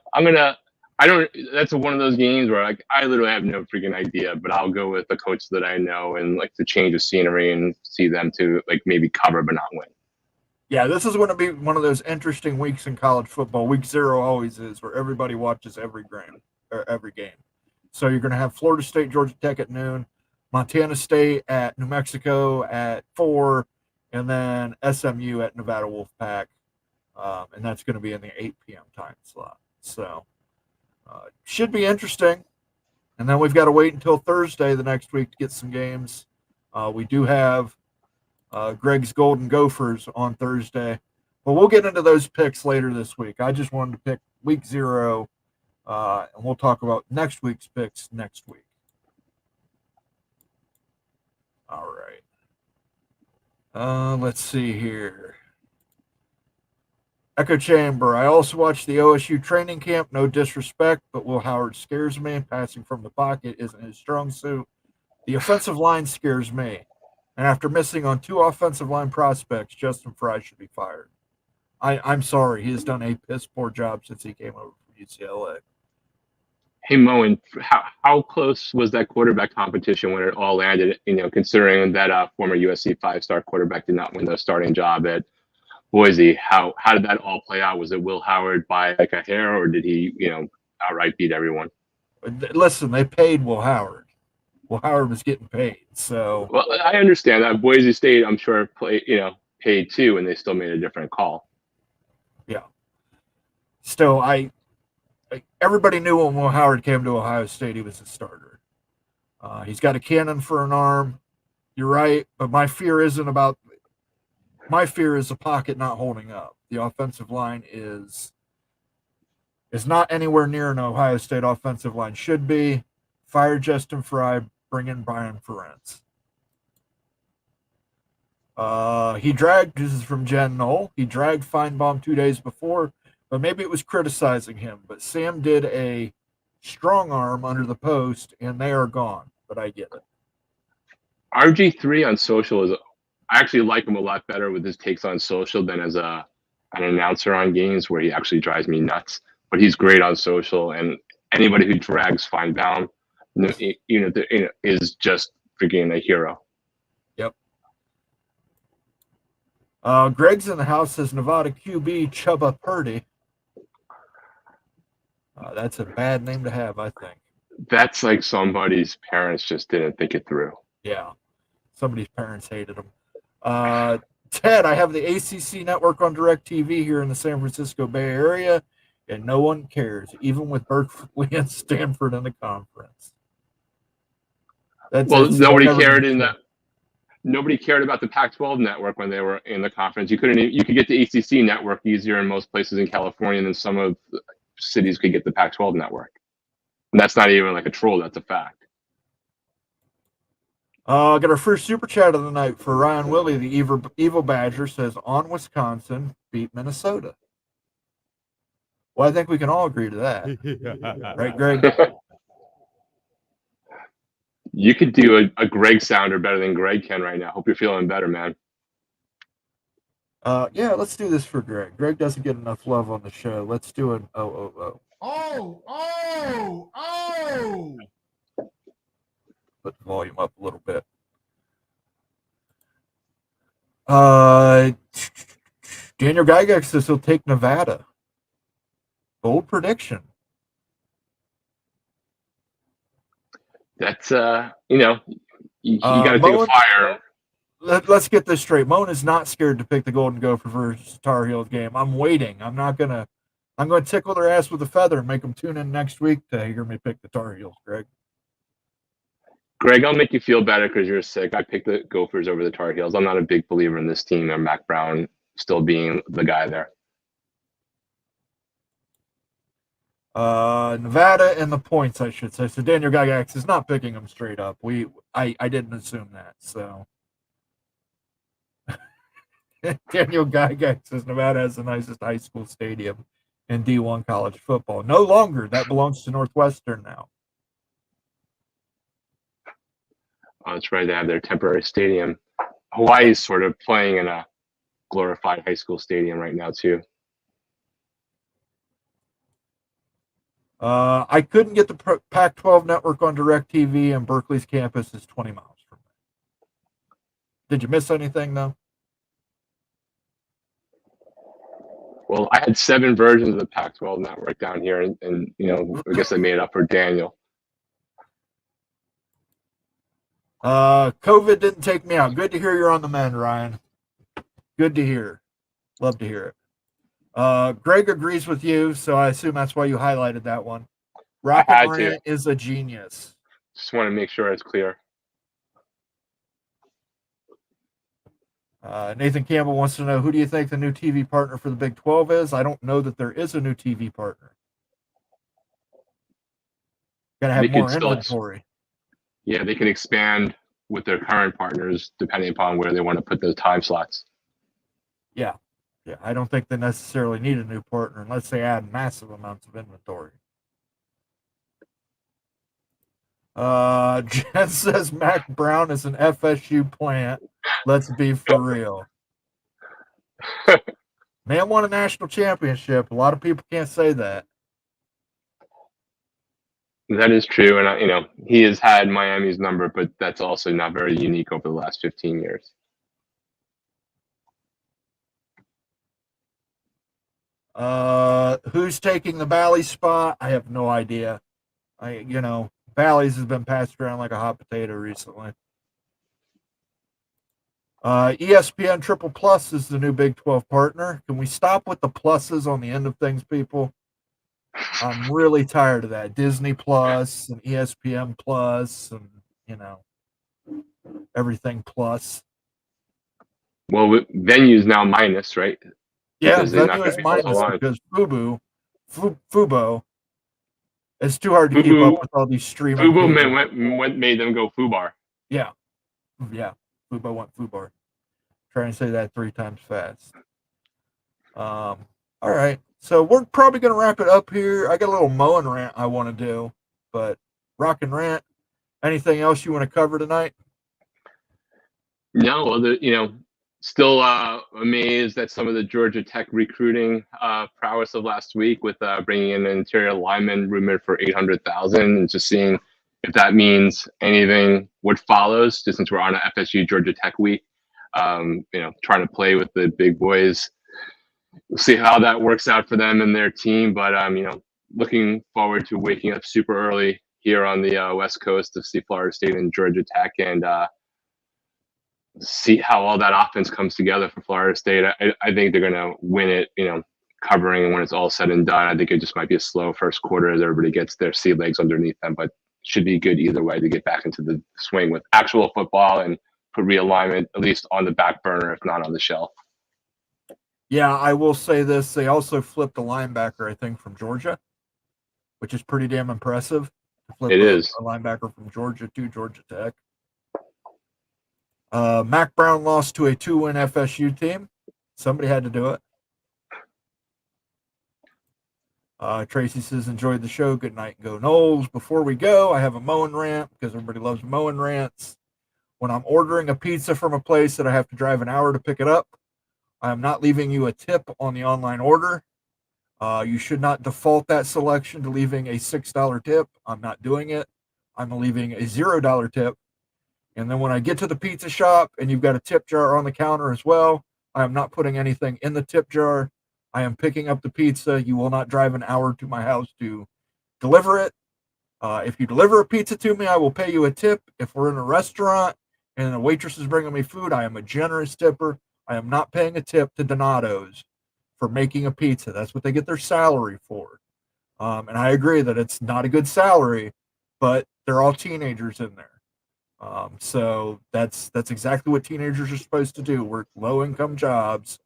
That's one of those games where I literally have no freaking idea, but I'll go with the coach that I know and like the change of scenery and see them to like maybe cover but not win. Yeah, this is going to be one of those interesting weeks in college football. Week 0 always is, where everybody watches every game. So you're going to have Florida State, Georgia Tech at noon, Montana State at New Mexico at 4, and then SMU at Nevada Wolfpack, and that's going to be in the 8 p.m. time slot. So should be interesting. And then we've got to wait until Thursday the next week to get some games. We do have Greg's Golden Gophers on Thursday. But we'll get into those picks later this week. I just wanted to pick week 0, and we'll talk about next week's picks next week. All right. Let's see here. Echo Chamber. I also watched the OSU training camp. No disrespect, but Will Howard scares me. Passing from the pocket isn't his strong suit. The offensive line scares me. And after missing on 2 offensive line prospects, Justin Fry should be fired. I'm sorry. He has done a piss poor job since he came over from UCLA. Hey Mo, and how close was that quarterback competition when it all landed? Considering that former USC 5-star quarterback did not win the starting job at Boise, how did that all play out? Was it Will Howard by like a hair, or did he outright beat everyone? Listen, they paid Will Howard. Will Howard was getting paid, so. Well, I understand that Boise State, I'm sure, paid too, and they still made a different call. Yeah. Still, everybody knew when Will Howard came to Ohio State, he was a starter. He's got a cannon for an arm. You're right, but my fear is the pocket not holding up. The offensive line is not anywhere near an Ohio State offensive line should be. Fire Justin Fry, bring in Brian Ferentz. This is from Jen Knoll. He dragged Feinbaum 2 days before, but maybe it was criticizing him. But Sam did a strong arm under the post, and they are gone. But I get it. RG3 on social I actually like him a lot better with his takes on social than as an announcer on games, where he actually drives me nuts. But he's great on social, and anybody who drags Feinbaum, is just freaking a hero. Yep. Greg's in the house, says Nevada QB Chubba Purdy. That's a bad name to have, I think. That's like somebody's parents just didn't think it through. Yeah. Somebody's parents hated him. Ted, I have the ACC network on DirecTV here in the San Francisco Bay Area, and no one cares, even with Berkeley and Stanford in the conference. Nobody cared about the Pac-12 network when they were in the conference. You could get the ACC network easier in most places in California than some of the cities could get the Pac-12 network. And that's not even like a troll, that's a fact. Got our first super chat of the night for Ryan Willie, the Evil Badger, says, on Wisconsin, beat Minnesota. Well, I think we can all agree to that. Right, Greg? You could do a Greg sounder better than Greg can right now. Hope you're feeling better, man. Yeah, let's do this for Greg. Greg doesn't get enough love on the show. Let's do an oh. Put the volume up a little bit. Daniel Gygax says he'll take Nevada. Bold prediction. That's you got to take a flyer. Let's get this straight. Moan is not scared to pick the Golden Gopher versus Tar Heels game. I'm waiting. I'm going to tickle their ass with a feather and make them tune in next week to hear me pick the Tar Heels, Greg. Greg, I'll make you feel better because you're sick. I picked the Gophers over the Tar Heels. I'm not a big believer in this team and Mac Brown still being the guy there. Nevada and the points, I should say. So Daniel Gygax is not picking them straight up. I didn't assume that. So Daniel Gygax says Nevada has the nicest high school stadium in D1 college football. No longer. That belongs to Northwestern now. Oh, that's right. They have their temporary stadium. Hawaii's sort of playing in a glorified high school stadium right now, too. I couldn't get the Pac-12 network on DirecTV, and Berkeley's campus is 20 miles from me. Did you miss anything, though? Well, I had 7 versions of the Pac-12 network down here, and I guess I made it up for Daniel. COVID didn't take me out. Good to hear you're on the mend, Ryan. Good to hear. Love to hear it. Greg agrees with you, so I assume that's why you highlighted that one. Rocket Morant is a genius. Just want to make sure it's clear. Nathan Campbell wants to know, who do you think the new TV partner for the Big 12 is? I don't know that there is a new TV partner. Got to have more inventory. Yeah, they can expand with their current partners depending upon where they want to put those time slots. Yeah, I don't think they necessarily need a new partner unless they add massive amounts of inventory. Jen says Mac Brown is an FSU plant. Let's be for real. Man won a national championship. A lot of people can't say that. That is true, and he has had Miami's number, but that's also not very unique over the last 15 years. Who's taking the Bally spot? I have no idea. Bally's has been passed around like a hot potato recently. ESPN Triple Plus is the new Big 12 partner. Can we stop with the pluses on the end of things, people? I'm really tired of that. Disney Plus and ESPN Plus and, everything plus. Well, Venue's now minus, right? Yeah, Because they're not Venue gonna is be minus aligned. because Fubo, it's too hard to keep up with all these streaming Fubo pages. made them go Fubar. Yeah. Fubo went Fubar. Trying to say that 3 times fast. All right. So we're probably going to wrap it up here. I got a little mowing rant I want to do, but rock and rant. Anything else you want to cover tonight? No, still amazed at some of the Georgia Tech recruiting prowess of last week with bringing in an interior lineman rumored for $800,000, and just seeing if that means anything what follows. Just since we're on a FSU Georgia Tech week, trying to play with the big boys. We'll see how that works out for them and their team, but looking forward to waking up super early here on the West Coast to see Florida State and Georgia Tech, and see how all that offense comes together for Florida State. I think they're going to win it, covering when it's all said and done. I think it just might be a slow first quarter as everybody gets their sea legs underneath them, but should be good either way to get back into the swing with actual football and put realignment at least on the back burner, if not on the shelf. Yeah, I will say this. They also flipped a linebacker, I think, from Georgia, which is pretty damn impressive. To flip It is. A linebacker from Georgia to Georgia Tech. Mac Brown lost to a 2-win FSU team. Somebody had to do it. Tracy says, enjoyed the show. Good night and go Knowles. Before we go, I have a mowing rant because everybody loves mowing rants. When I'm ordering a pizza from a place that I have to drive an hour to pick it up, I am not leaving you a tip on the online order. You should not default that selection to leaving a $6 tip. I'm not doing it. I'm leaving a $0 tip. And then when I get to the pizza shop and you've got a tip jar on the counter as well, I am not putting anything in the tip jar. I am picking up the pizza. You will not drive an hour to my house to deliver it. If you deliver a pizza to me, I will pay you a tip. If we're in a restaurant and the waitress is bringing me food, I am a generous tipper. I am not paying a tip to Donato's for making a pizza. That's what they get their salary for. And I agree that it's not a good salary, but they're all teenagers in there. So that's exactly what teenagers are supposed to do. Work low-income jobs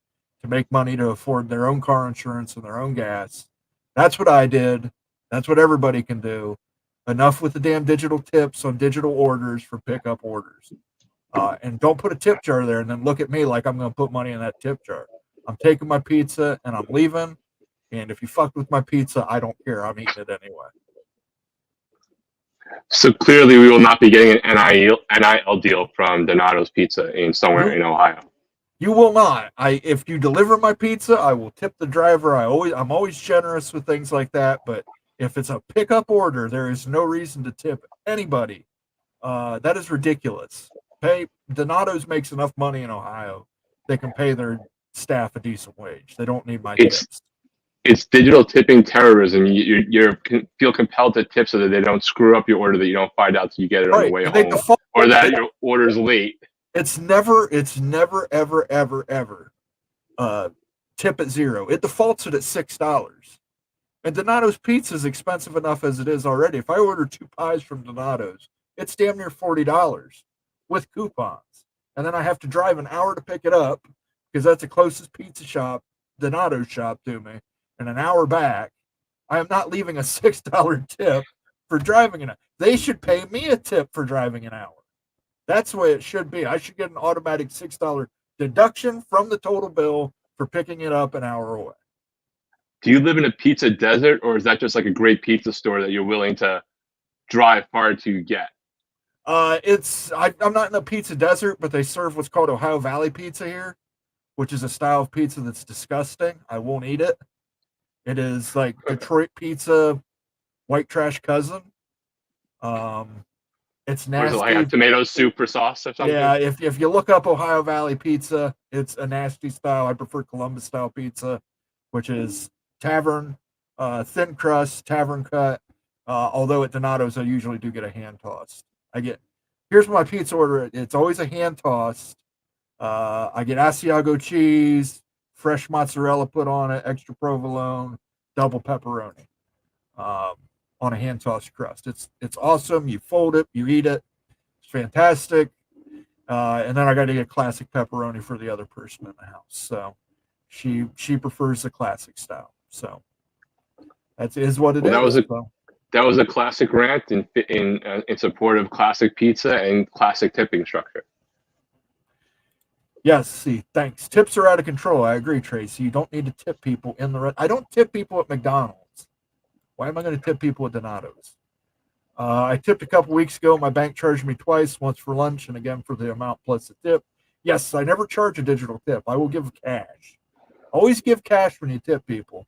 to make money to afford their own car insurance and their own gas. That's what I did. That's what everybody can do. Enough with the damn digital tips on digital orders for pickup orders. And don't put a tip jar there and then look at me like I'm going to put money in that tip jar. I'm taking my pizza and I'm leaving. And if you fucked with my pizza, I don't care. I'm eating it anyway. So clearly, we will not be getting an NIL deal from Donato's Pizza somewhere in Ohio. You will not. If you deliver my pizza, I will tip the driver. I'm always generous with things like that. But if it's a pickup order, there is no reason to tip anybody. That is ridiculous. Donato's makes enough money in Ohio. They can pay their staff a decent wage. They don't need my tips. It's digital tipping terrorism. You feel compelled to tip so that they don't screw up your order, that you don't find out till you get it on the way home, or that your order's late. It's never, ever, ever, ever tip at $0. It defaults it at $6. And Donato's Pizza is expensive enough as it is already. If I order 2 pies from Donato's, it's damn near $40 with coupons. And then I have to drive an hour to pick it up because that's the closest pizza shop, Donato's shop, to me, and an hour back. I am not leaving a $6 tip for driving an hour. They should pay me a tip for driving an hour. That's the way it should be. I should get an automatic $6 deduction from the total bill for picking it up an hour away. Do you live in a pizza desert, or is that just like a great pizza store that you're willing to drive far to get? I'm not in a pizza desert, but they serve what's called Ohio Valley pizza here. which is a style of pizza that's disgusting. I won't eat it. It is like Detroit pizza, white trash cousin. It's Or is it like a nasty. tomato soup or sauce or something? Yeah, if you look up Ohio Valley pizza, it's a nasty style. I prefer Columbus style pizza, which is tavern, thin crust, tavern cut. Although at Donato's, I usually do get a hand tossed. Here's my pizza order. It's always a hand tossed. I get Asiago cheese, fresh mozzarella put on it, extra provolone, double pepperoni on a hand tossed crust. It's awesome. You fold it, you eat it. It's fantastic. And then I got to get classic pepperoni for the other person in the house. So she prefers the classic style. So that is what it is. That was a classic rant in support of classic pizza and classic tipping structure. Yes, see, thanks. Tips are out of control. I agree, Tracy. You don't need to tip people in the I don't tip people at McDonald's. Why am I going to tip people at Donato's? I tipped a couple weeks ago. My bank charged me twice, once for lunch and again for the amount plus the tip. Yes, I never charge a digital tip. I will give cash. Always give cash when you tip people.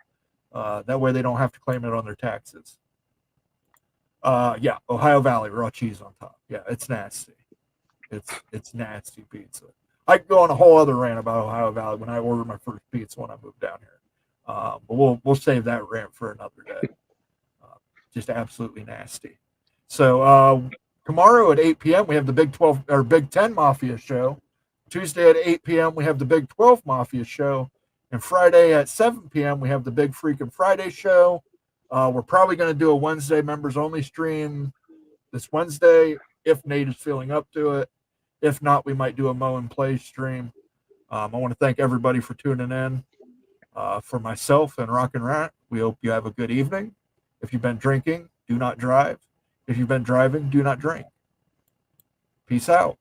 That way they don't have to claim it on their taxes. Yeah, Ohio Valley, raw cheese on top. Yeah, it's nasty. It's nasty pizza. I could go on a whole other rant about Ohio Valley when I ordered my first pizza when I moved down here. But we'll save that rant for another day. Just absolutely nasty. So tomorrow at 8 p.m. we have the Big 10 Mafia show. Tuesday at 8 p.m. we have the Big 12 Mafia show. And Friday at 7 p.m. we have the Big Freakin' Friday show. We're probably going to do a Wednesday members only stream this Wednesday if Nate is feeling up to it. If not, we might do a Mow and Play stream. I want to thank everybody for tuning in. For myself and Rock and Rat, we hope you have a good evening. If you've been drinking, do not drive. If you've been driving, do not drink. Peace out.